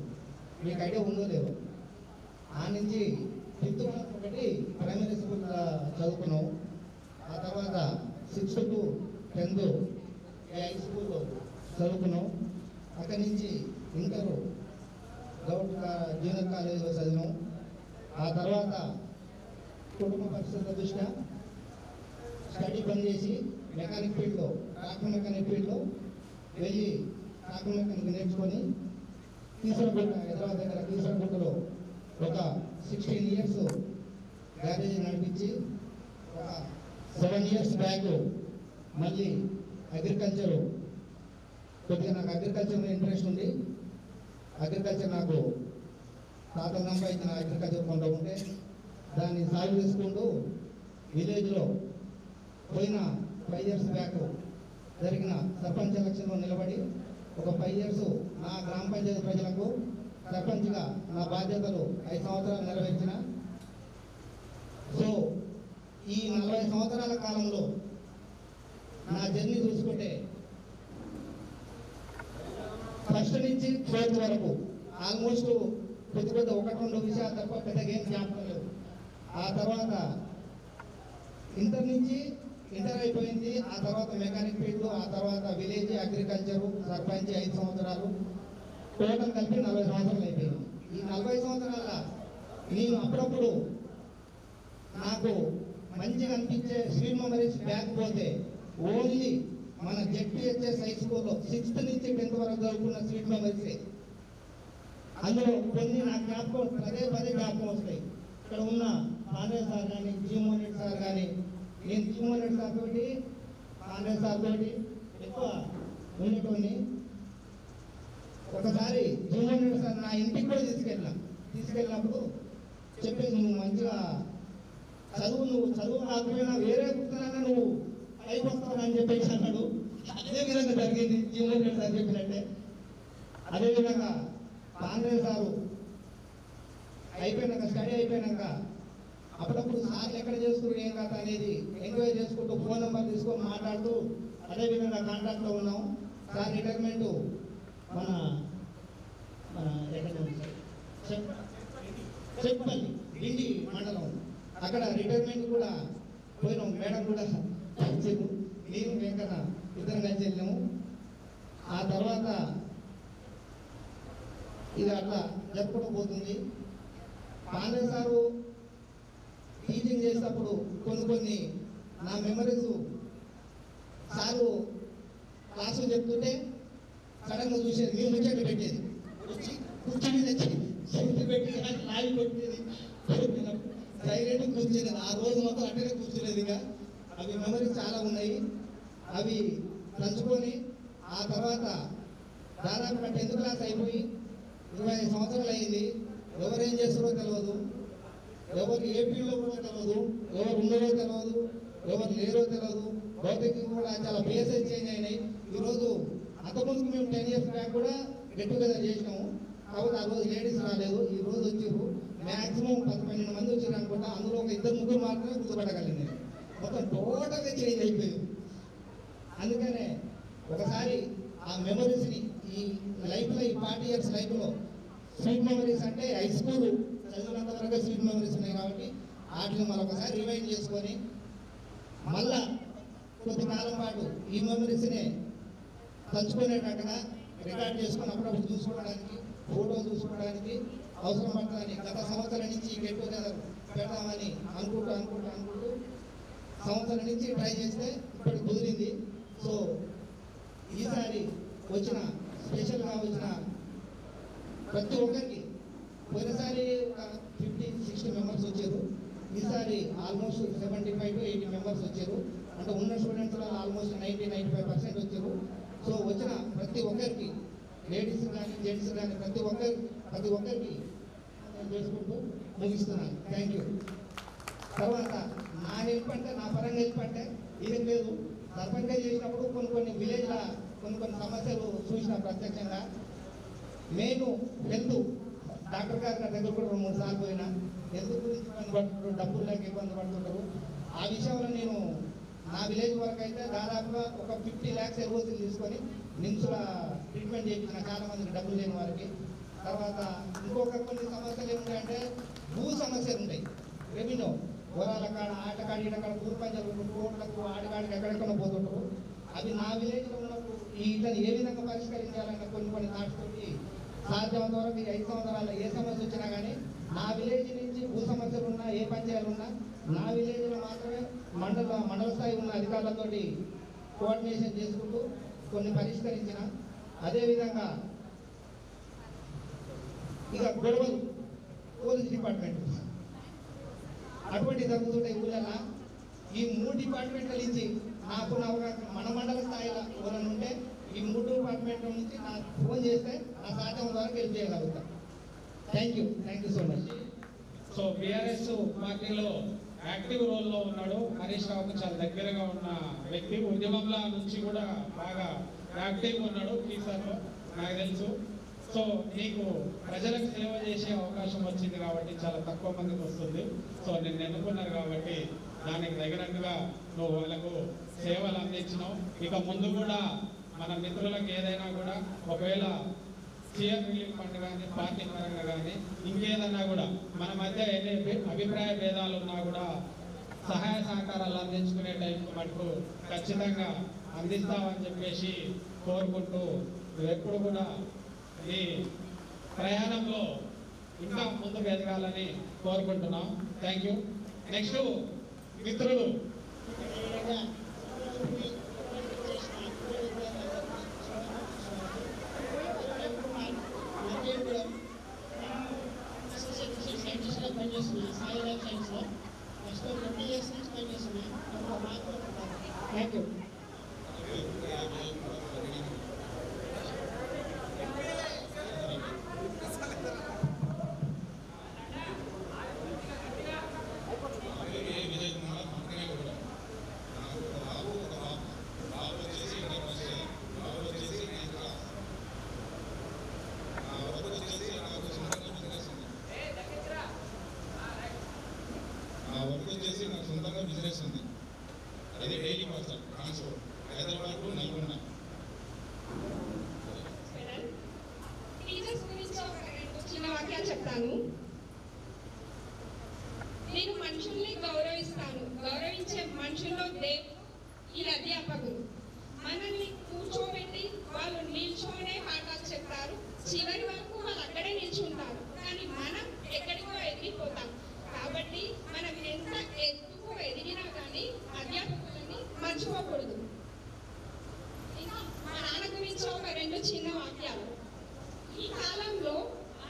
మీకు ఐడియా ఉందో లేదో. ఆ నుంచి 5th క్లాస్ ఒకటి ప్రైమరీ స్కూల్ చదువుకున్నాం. ఆ తర్వాత 6th to 10th high school చదువుకున్నాం. అక్కడి నుంచి ఇంటర్ జూనియర్ కాలేజీలో చదివాం. ఆ తర్వాత కుటుంబ పరిస్థితుల దృష్ట్యా స్టడీ బంద్ చేసి మెకానిక్ ఫీల్డ్లో, ట్రాక్టర్ మెకానిక్ ఫీల్డ్లో వెళ్ళి ట్రాక్టర్ మెకానిక్ నేర్చుకొని కీసరగుట్ట, హైదరాబాద్ దగ్గర కీసరగుట్టలో ఒక 16 years గ్యారేజ్ నడిపించి ఒక 7 years బ్యాక్ మళ్ళీ అగ్రికల్చర్, కొద్దిగా నాకు అగ్రికల్చర్లో ఇంట్రెస్ట్ ఉంది. అగ్రికల్చర్ నాకు తాతల సంపాదించిన అగ్రికల్చర్ కొంత ఉంటే దాన్ని సాగు చేసుకుంటూ విలేజ్లో పోయిన 5 years బ్యాక్ జరిగిన సర్పంచ్ ఎలక్షన్లో నిలబడి ఒక 5 years నా గ్రామ పంచాయతీ ప్రజలకు సర్పంచ్గా నా బాధ్యతలు 5 సంవత్సరాలు నెరవేర్చిన. సో ఈ 40 సంవత్సరాల కాలంలో నా జర్నీ చూసుకుంటే ఫస్ట్ నుంచి 4th వరకు ఆల్మోస్ట్ కొద్ది 1-2 విషయాలు తప్ప పెద్దగా ఏం జ్ఞాపకం లేవు. ఆ తర్వాత ఇంటర్ అయిపోయింది. ఆ తర్వాత మెకానిక్ ఫీల్డ్, ఆ తర్వాత విలేజ్ అగ్రికల్చరు, సర్పంచ్ 5 సంవత్సరాలు, టోటల్ కలిపి 40 సంవత్సరాలు అయిపోయింది. ఈ 40 సంవత్సరాల నేను అప్పుడప్పుడు నాకు మంచిగా అనిపించే స్వీట్ మెమరీస్ బ్యాక్ పోతే ఓన్లీ మన జెడ్పీహెచ్ఎస్ హై స్కూల్లో 6th నుంచి 10th వరకు చదువుకున్న స్వీట్ మెమరీసే. అందులో కొన్ని నా జ్ఞాపకం పదే జ్ఞాపకం వస్తాయి. ఇక్కడ ఉన్న కాంగ్రెస్ సార్ కానీ, జీమోహన్ రెడ్డి సార్ కానీ, నేను జీమోహన్ రెడ్డి సార్ తోటి, కాంగ్రెస్ సార్ తోటి ఎక్కువ ఉండేటోని. ఒకసారి జీమోహన్ రెడ్డి సార్ నా ఇంటికి కూడా తీసుకెళ్ళినప్పుడు చెప్పేసి, నువ్వు మంచిగా చదువు కాకపోయినా వేరే పుస్తకాలన్నా నువ్వు పైకి వస్తావని చెప్పేసి అన్నాడు. అదే విధంగా జరిగింది జీమోహన్ రెడ్డి సార్ చెప్పినట్టే. అదేవిధంగా కాంగ్రెస్ సారు అయిపోయినాక, స్టడీ అయిపోయినాక అప్పుడప్పుడు సార్లు ఎక్కడ చేసుకుంటూ ఏం కథ అనేది ఎంక్వైరీ చేసుకుంటూ ఫోన్ నెంబర్ తీసుకొని మాట్లాడుతూ అదేవిధంగా కాంటాక్ట్లో ఉన్నాం. సార్ రిటైర్మెంట్ మన చెట్పల్లి డిండి మండలం, అక్కడ రిటైర్మెంట్ కూడా పోయినాం. మేడం కూడా వచ్చారు, నేను వెంకన్న ఇద్దరం కలిసి వెళ్ళాము. ఆ తర్వాత ఇది అట్లా జరుపుకుంటూ పోతుంది. కాంగ్రెస్ సారు టీచింగ్ చేసేటప్పుడు కొన్ని నా మెమరీస్, సారు క్లాసులు చెప్తుంటే సడన్గా చూసేది, మేము ముచ్చట్లు పెట్టేది, వచ్చి కూర్చొని తెచ్చి సైకిల్ పెట్టి లాగి కొట్టేది, సైలెంట్ కూర్చునేది. ఆ రోజు మొత్తం అట్టనే కూర్చునేది. ఇక అవి మెమరీస్ చాలా ఉన్నాయి. అవి పంచుకొని ఆ తర్వాత దాదాపుగా 10th క్లాస్ అయిపోయి 25 సంవత్సరాలు అయింది. ఎవరేం చేస్తారో తెలియదు, ఎవరు ఏ ఫీల్డ్లో కూడా తెలియదు, ఎవరు ఉన్నారో తెలియదు, ఎవరు లేరో తెలియదు. భౌతికంగా కూడా చాలా ప్లేసెస్ చేంజ్ అయినాయి. ఈరోజు అంతకుముందుకు మేము 10 years బ్యాక్ కూడా గెట్ టుగెదర్ చేసినాము. కాబట్టి ఆ రోజు లేడీస్ రాలేదు, ఈ రోజు వచ్చారు. మ్యాక్సిమం 10-12 మంది వచ్చారు అనుకుంటా. అందులో ఒక 2-3 మాత్రమే గుర్తుపట్టగలిగింది. మొత్తం టోటల్గా చేంజ్ అయిపోయింది. అందుకనే ఒకసారి ఆ మెమరీస్ని ఈ లైఫ్లో, ఈ 40 years లైఫ్లో స్వీట్ మెమరీస్ అంటే హై స్కూల్ చదివినంత వరకు స్వీట్ మెమరీస్ ఉన్నాయి. కాబట్టి వాటిని మరొకసారి రివైండ్ చేసుకొని మళ్ళా కొద్ది కాలం పాటు ఈ మెమరీస్నే పంచుకునేటట్టుగా రికార్డ్ చేసుకొని అప్పుడప్పుడు చూసుకోవడానికి, ఫోటోలు చూసుకోవడానికి అవసరం పడుతుందని గత సంవత్సరం నుంచి గెట్ టుగెదర్ పెడదామని అనుకుంటూ సంవత్సరం నుంచి ట్రై చేస్తే ఇప్పటికి కుదిరింది. సో ఈసారి వచ్చిన స్పెషల్గా వచ్చిన ప్రతి ఒక్కరికి, పోయినసారి ఒక 50-60 మెంబర్స్ వచ్చారు. ఈసారి ఆల్మోస్ట్ 75 to 80 మెంబర్స్ వచ్చారు. అంటే ఉన్న స్టూడెంట్స్లో ఆల్మోస్ట్ 90-95% వచ్చారు. సో వచ్చిన ప్రతి ఒక్కరికి, లేడీస్ కానీ జెంట్స్ కానీ ప్రతి ఒక్కరికి చేసుకుంటూ ముగిస్తున్నాను. Thank you. తర్వాత నా హెల్ప్ అంటే, నా పరంగా హెల్ప్ అంటే ఏం లేదు. సర్పంచ్గా చేసినప్పుడు కొన్ని విలేజ్ల కొన్ని సమస్యలు చూసిన ప్రత్యక్షంగా. నేను హెల్త్ డాక్టర్ గారి దగ్గర కూడా 2-3 సార్లు పోయినా. హెల్త్ గురించి ఇబ్బంది పడుతుంటారు, డబ్బులు లేక ఇబ్బంది పడుతుంటారు. ఆ విషయంలో నేను నా విలేజ్ వరకు అయితే దాదాపుగా ఒక 50 lakhs ఎరువులు తీసుకొని నిమ్స్ల ట్రీట్మెంట్ చేయించిన చాలా మందికి, డబ్బులు లేని వారికి. తర్వాత ఇంకొక కొన్ని సమస్యలు ఏముంటాయంటే భూ సమస్యలు ఉంటాయి. రెవెన్యూ వరాల కాడ, ఆటకాడ, ఈటకాడ, పూర్పంచాలు, కోట్లకు, ఆటకాడికి ఎక్కడెక్కడ పోతుంటారు. అవి నా విలేజ్లో ఉన్నప్పుడు వీటిని ఏ విధంగా పరిష్కరించాలన్న కొన్ని నాటుతోటి సాధ్యమంత వరకు ఈ 5 సంవత్సరాల్లో ఏ సమస్య వచ్చినా కానీ నా విలేజ్ నుంచి భూ సమస్యలు ఉన్నా, ఏ పంచాయతీలు ఉన్నా నా విలేజ్లో మాత్రమే మండల స్థాయి ఉన్న అధికారులతోటి కోఆర్డినేషన్ చేసుకుంటూ కొన్ని పరిష్కరించిన. అదేవిధంగా ఇక గొడవలు, పోలీస్ డిపార్ట్మెంట్ అటువంటి జరుగుతుంటాయి ఊళ్ళలో. ఈ 3 డిపార్ట్మెంట్ల నుంచి నాకు మన మండల స్థాయిలో ఎవరైనా ఉంటే ఈ 3 డిపార్ట్మెంట్ల నుంచి నాకు ఫోన్ చేస్తే నా సాధ్యం వరకు హెల్ప్ చేయగలుగుతాం. Thank you so much. So BRS పార్టీలో యాక్టివ్ రోల్లో ఉన్నాడు. హరీష్ రావుకు చాలా దగ్గరగా ఉన్న వ్యక్తి. ఉద్యమంలో నుంచి కూడా బాగా యాక్టివ్గా ఉన్నాడు టీసార్లో, నాకు తెలుసు. సో నీకు ప్రజలకు సేవ చేసే అవకాశం వచ్చింది కాబట్టి చాలా తక్కువ మందికి వస్తుంది. సో నిన్ను ఎన్నుకున్నారు కాబట్టి దానికి తగినట్టుగా నువ్వు వాళ్ళకు సేవలు అందించినావు. ఇక ముందు కూడా మన మిత్రులకు ఏదైనా కూడా ఒకవేళ సీఎం రిలీఫ్ ఫండ్ కానీ పార్టీ పరంగా కానీ ఇంకేదన్నా కూడా మన మధ్య ఎన్ని అభిప్రాయ భేదాలు ఉన్నా కూడా సహాయ సహకారాలు అందించుకునే టైంకి మటుకు ఖచ్చితంగా అందిస్తామని చెప్పేసి కోరుకుంటూ ఎప్పుడు కూడా ఈ ప్రయాణంలో ఇంకా ముందుకు ఎదగాలని కోరుకుంటున్నాం. Thank you. నెక్స్ట్ మిత్రులు పనిచేస్తున్నా సాయి లైఫ్ సైన్స్లో నెక్స్ట్ 20 years నుంచి పనిచేస్తున్నా. Thank you. వచ్చేసి నాకు సొంతంగా బిజినెస్ ఉంది. అది daily parcel transport Hyderabad to Nalgonda. Teachers గురించి ఒక చిన్న వాక్యాలు చెప్తాను. నేను మనుషుల్ని గౌరవిస్తాను. గౌరవించే మనుషుల్లో ఈ అధ్యాపకులు మనల్ని కూర్చోబెట్టి వాళ్ళు నిల్చోనే పాఠాలు చెప్తారు. చివరి వరకు వాళ్ళు అక్కడే నిల్చుంటారు. కానీ మనం ఎక్కడికో ఎదిగిపోతాం. కాబట్టి మనం ఎంత ఎత్తుకు ఎదిగినా కానీ అధ్యాపకులని మర్చిపోకూడదు. ఇంకా మా నాన్న గురించి ఒక 2 చిన్న వాక్యాలు. ఈ కాలంలో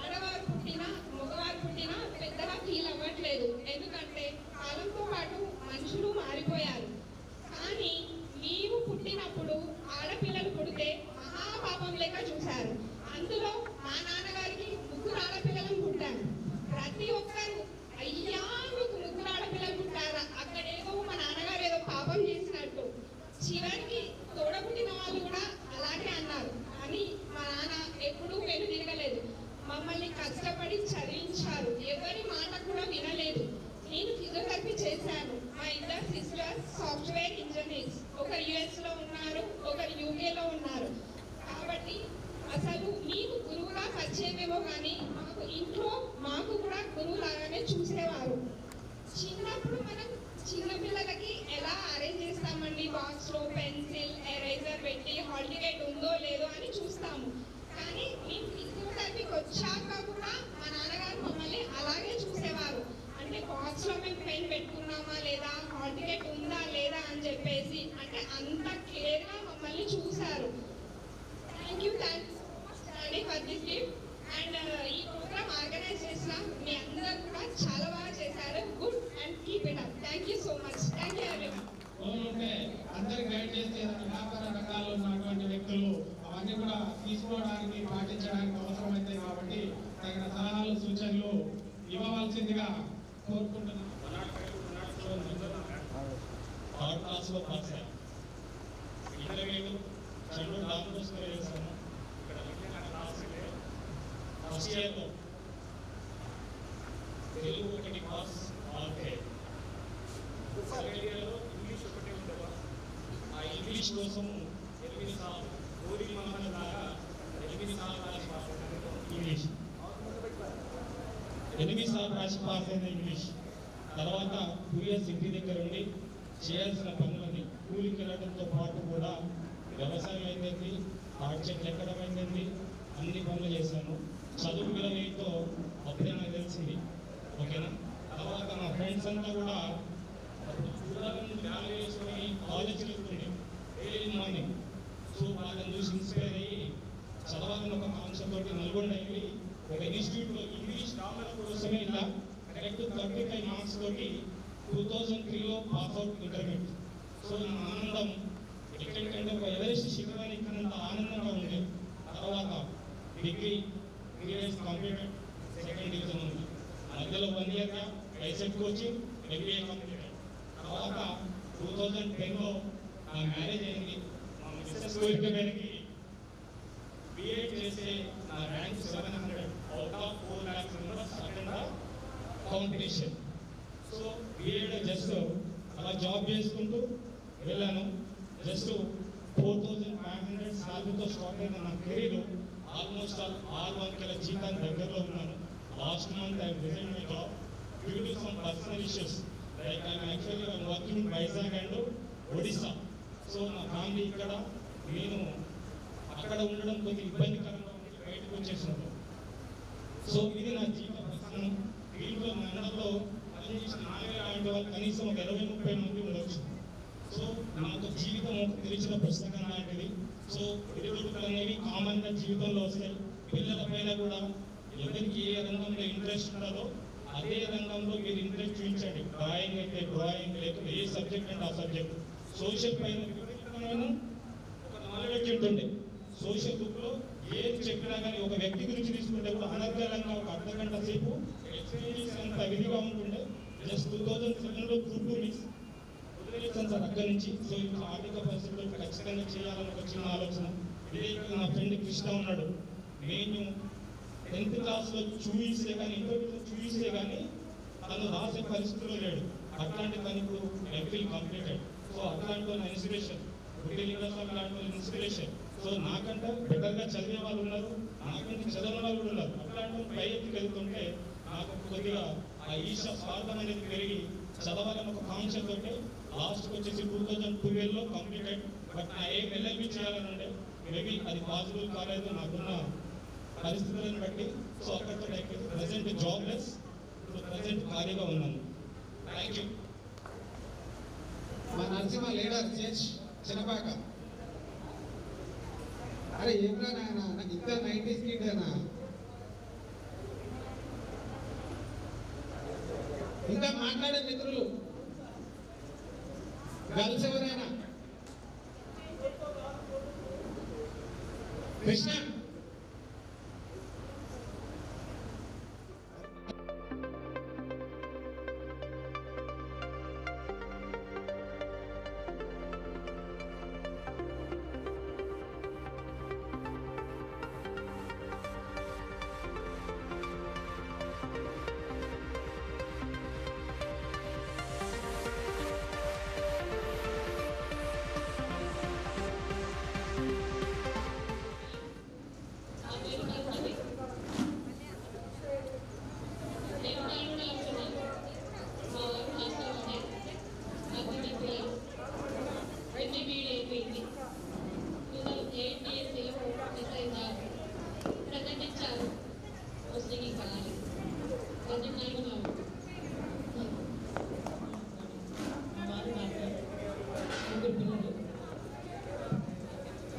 ఆడవారు పుట్టినా మగవారు పుట్టినా పెద్దగా ఫీల్ అవ్వట్లేదు. ఎందుకంటే కాలంతో పాటు మనుషులు మారిపోయారు. కానీ మీరు పుట్టినప్పుడు ఆడపిల్లలు పుడితే మహాపాపం లేక చూశారు. అందులో మా నాన్నగారికి 3 ఆడపిల్లలు పుట్టారు. ప్రతి ఒక్కరు అయ్యా మీకు 3 ఆడపిల్లలు పుట్టారా, అక్కడేదో మా నాన్నగారు ఏదో పాపం చేసినట్టు. చివరికి తోడబుట్టిన వాళ్ళు కూడా అలాగే అన్నారు. కానీ మా నాన్న ఎప్పుడూ వెను తిరగలేదు. మమ్మల్ని కష్టపడి చదివించారు. ఎవరి మాట కూడా వినలేదు. నేను ఫిజియోథెరపీ చేశాను. మా 2 సిస్టర్స్ సాఫ్ట్వేర్ ఇంజనీర్స్. ఒకరు యుఎస్లో ఉన్నారు, ఒకరు యూకేలో ఉన్నారు. కాబట్టి అసలు మీకు గురువుగా పరిచయమేమో కానీ మాకు ఇంట్లో మాకు కూడా గురువు లాగానే చూసేవారు. చిన్నప్పుడు మనం చిన్నపిల్లలకి ఎలా అరేంజ్ చేస్తామండి, బాక్స్లో పెన్సిల్ ఎరేజర్ పెట్టి హాల్ టికెట్ ఉందో లేదో అని చూస్తాము. కానీ మేము ఫిజియోథెరపీకి వచ్చాక కూడా మా నాన్నగారు మమ్మల్ని అలాగే చూసేవారు. అంటే బాక్స్లో మేము పెన్ పెట్టుకున్నామా లేదా, హాల్ టికెట్ ఉందా లేదా అని చెప్పేసి అంటే అంత కేర్గా మమ్మల్ని చూశారు. Thank you for this gift. And ఈ ప్రోగ్రామ్ ఆర్గనైజ్ చేసిన మీ అందరూ కూడా చాలా బాగా చేశారు. Good and keep it up. Thank you so much. Thank you everyone. ఉంటే అందరికి గైడ్ చేస్తే వ్యాపార రంగాల్లో ఉన్నటువంటి వ్యక్తులు అవన్నీ కూడా తీసుకోవడానికి పాటించడానికి అవసరమవుతాయి. కాబట్టి తగిన సలహాలు సూచనలు ఇవ్వవలసిందిగా కోరుకుంటున్నాను. థర్డ్ క్లాస్లో పాస్ అయ్యాను. ఇంటర్వ్యూలు చెన్నూరు రామకృష్ణ చేశాను. ఫస్ట్ ఇయర్లో తెలుగు 1 పాస్ ఆల్కే. సెకండ్ ఇయర్లో ఇంగ్లీష్ 1 ఉండేవా. ఆ ఇంగ్లీష్ కోసం 8 సార్లు గోరి మహల్ లాగా 8 సార్లు రాసి పాస్ అయ్యాను ఇంగ్లీష్. 8 సార్లు రాసి పాస్ అయిన ఇంగ్లీష్. తర్వాత 2 years ఇంటి దగ్గర ఉండి చేయాల్సిన పనులని కూలికి వెళ్ళడంతో పాటు కూడా వ్యవసాయం అయింది, తాటి చెట్లు ఎక్కడం అయింది, అన్ని పనులు చేశాను. చదువు విలువతో అప్పుడే నాకు తెలిసింది. ఓకేనా. తర్వాత నా ఫ్రెండ్స్ అంతా కూడా ఫ్యామిలీ వేసుకొని కాలేజీకి వెళ్తుండే డైలీ మార్నింగ్. సో వాళ్ళని చూసి ఇన్స్పైర్ అయ్యి చదవాలని ఒక కాన్సెప్ట్ తోటి నల్గొండ వెళ్ళి ఒక ఇన్స్టిట్యూట్లో ఇంగ్లీష్ గ్రామర్ కోసమే ఇలా కరెక్ట్ 35 మార్క్స్ తోటి 2003లో పాస్ అవుట్ ఇంటర్మీడియట్. సో నా ఆనందం ఎక్కడికంటే ఒక ఎవరెస్ట్ శిఖరాన్ని ఎక్కినంత ఆనందంగా ఉంది. తర్వాత degree 3 years completed, 2nd division ఉంది. మధ్యలో 1 year ICET coaching, MBA completed. తర్వాత 2010లో నా మ్యారేజ్ అయింది. మా మిస్సెస్ కోరికకి బిఎడ్ చేస్తే నా rank 700 out of 4 lakhs members attend competition. So BEd just అలా జాబ్ చేసుకుంటూ వెళ్ళాను. జస్ట్ 4500 శాలరీతో స్టార్ట్ అయిన నా కెరీర్ ఆల్మోస్ట్ ఆల్ వర్క్ల జీతం దగ్గరలో ఉన్నాను. Last month I resign my job due to some personal issues. Like I'm working in Vizag and Odisha. So నా family ఇక్కడ, నేను అక్కడ ఉండడం కొద్దిగా ఇబ్బందికరంగా ఉంది, బయటకు వచ్చేసినప్పుడు. సో ఇది నా జీవిత ప్రశ్న. దీంట్లో మా అన్నలో పనిచేసిన 4 లాంటి వాళ్ళు కనీసం ఒక 20-30 మంది ఉండొచ్చు. సో నాకు జీవితం ఒక తెరిచిన పుస్తకం లాంటిది. సో ఎదుగుదల అనేవి కామన్గా జీవితంలో వస్తాయి. పిల్లల పైన కూడా ఎవరికి ఏ రంగంలో ఇంట్రెస్ట్ ఉంటుందో అదే రంగంలో మీరు ఇంట్రెస్ట్ చూపించండి. డ్రాయింగ్ అయితే డ్రాయింగ్, లేకపోతే ఏ సబ్జెక్ట్ అంటే ఆ సబ్జెక్ట్. సోషల్ పైన ఒక నాలెడ్జ్ ఉంటుంది. సోషల్ బుక్లో ఏది చెప్పినా కానీ ఒక వ్యక్తి గురించి తీసుకుంటే కూడా అనర్గళంగా ఒక అర్ధగంట సేపు ఎక్స్ప్లెయిన్ చేసేంత విధిగా ఉంటుండే. జస్ట్ 2007లో గ్రూప్ 2 మిస్ వదిలేసాను సార్ అక్కడి నుంచి. సో ఇప్పుడు ఆర్థిక పరిస్థితుల్లో ఖచ్చితంగా చేయాలని ఒక చిన్న ఆలోచన. ఇదే నా ఫ్రెండ్ కృష్ణ ఉన్నాడు. నేను 10th క్లాస్లో చూయిస్తే కానీ, ఇంటర్వ్యూలో చూయిస్తే కానీ తను రాసే పరిస్థితుల్లో లేడు. అట్లాంటి తను ఇప్పుడు ఎంఫిల్ కంప్లీటెడ్. సో అట్లాంటి నా ఇన్స్పిరేషన్, గుడ్డిలింగస్వామి లాంటి వాళ్ళు ఇన్స్పిరేషన్. సో నాకంటే బెటర్గా చదివే వాళ్ళు ఉన్నారు, నాకంటే చదవని వాళ్ళు కూడా ఉన్నారు. అట్లాంటి వాళ్ళు పై ఎత్తుకు వెళ్తుంటే నాకు కొద్దిగా ఆ ఈశ స్వార్థం అనేది పెరిగి చదవాలని ఒక కాన్సెప్ట్ తోటి లాస్ట్కి వచ్చేసి 2012లో కంప్లీటెడ్. బట్ నా ఏం ఎల్ఎల్బి చేయాలని ఉండే, మేబీ అది పాసిబుల్ కాలేదు నాకున్న పరిస్థితులను బట్టి. సో అక్కడితో అయిపోయింది. ప్రజెంట్ జాబ్లెస్, ఇప్పుడు ప్రజెంట్ ఖాళీగా ఉన్నాను. Thank you. మా నరసింహ లీడర్ చేంజ్ చిన్నపాక. అరే ఏమిరా నాయన, నాకు ఇంకా 90s కిడ్నా? ఇంకా మాట్లాడే మిత్రులు గర్ల్స్ ఎవరైనా? Krishna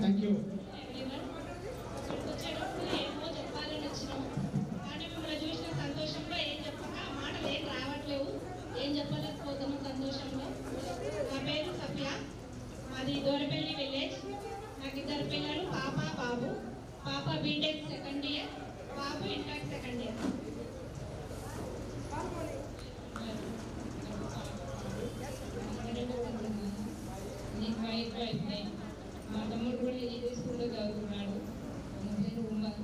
thank you. ఏం చెప్పలేకపోతున్నాం సంతోషంలో. నా పేరు సఫియ, మాది దోరపల్లి విలేజ్. నాకు 2 పిల్లలు, పాప బాబు. పాప బీటెక్ 2nd ఇయర్, బాబు ఇంటర్ 2nd ఇయర్. నేను వైఫ్ అయితే మా తమ్ముడు కూడా ఇదే స్కూల్లో చదువుతున్నాడు. నా పేరు ఉమ్మర్.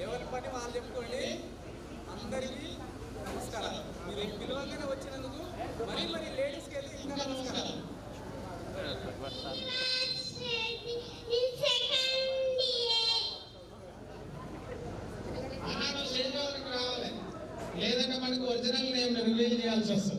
ఎవరి పని వాళ్ళు చెప్పుకోండి. అందరికీ నమస్కారం. మీరు పిలవగానే వచ్చినందుకు మరి లేడీస్కి వెళ్ళి ఇంకా నమస్కారం. రావాలి, లేదంటే మనకు ఒరిజినల్ నేమ్ రివీల్ చేయాల్సి వస్తుంది.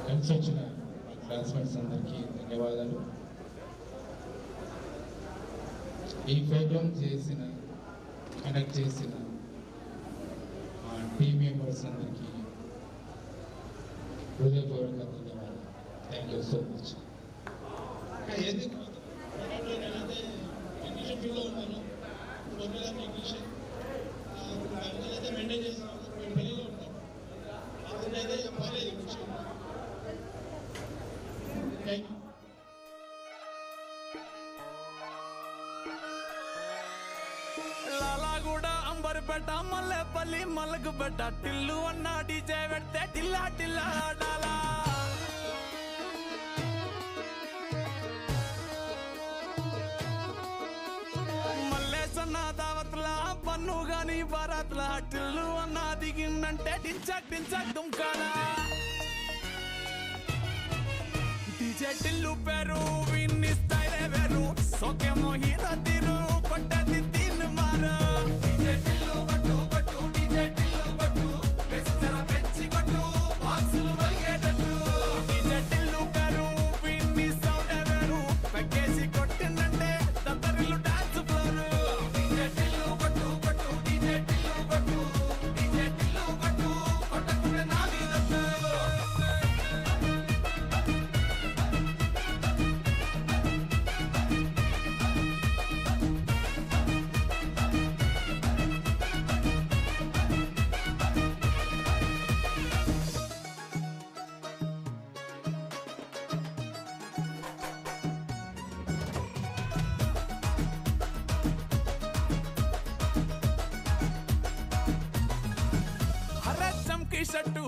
కలిసి వచ్చిన క్లాస్మేట్స్ అందరికీ ధన్యవాదాలు. ఈ ప్రోగ్రామ్ కండక్ట్ చేసిన టీమ్ మెంబర్స్ అందరికీ హృదయపూర్వక ధన్యవాదాలు. Thank you so much. Technician ఫీల్డ్లో ఉన్నాను. టెక్నీషియన్ అయితే మెయింటైన్ చేస్తున్నాను. పెళ్ళిలో ఉంటాను. అయితే పర్లేదు. Thank you. లాలాగూడ అంబర్పేట మల్లెపల్లి మల్లకుపేట టిల్లు అన్న డీజే పెడితే టిల్లా టిల్లా ఆడాలా. మల్లేసన్న దావత్ల పన్ను గాని బారాత్ల టిల్లు అన్న దిగిందంటే టించక్ టించక్ దుంకాలా. డీజే టిల్లు పేరు విన్ని స్టైల్ వేరు సోకేమో హీరో తీరు కొట్టది తీన్ మారు. డీజే టిల్లు కొట్టు కొట్టు డీజే టిల్లు కొట్టు పెంచరా పెంచి కొట్టు బాక్సులు వలిగేటట్టు. డీజే టిల్లు పేరు విన్ని సౌండ్ వేరు పెక్కేసి కొట్టిందంటే దత్తరిల్లు డాన్స్ ఫ్లోరు. డీజే టిల్లు కొట్టు కొట్టు డీజే టిల్లు కొట్టు డీజే టిల్లు కొట్టు కొట్టకుంటే నా మీదట్టు. హరే చమ్కీ షట్టు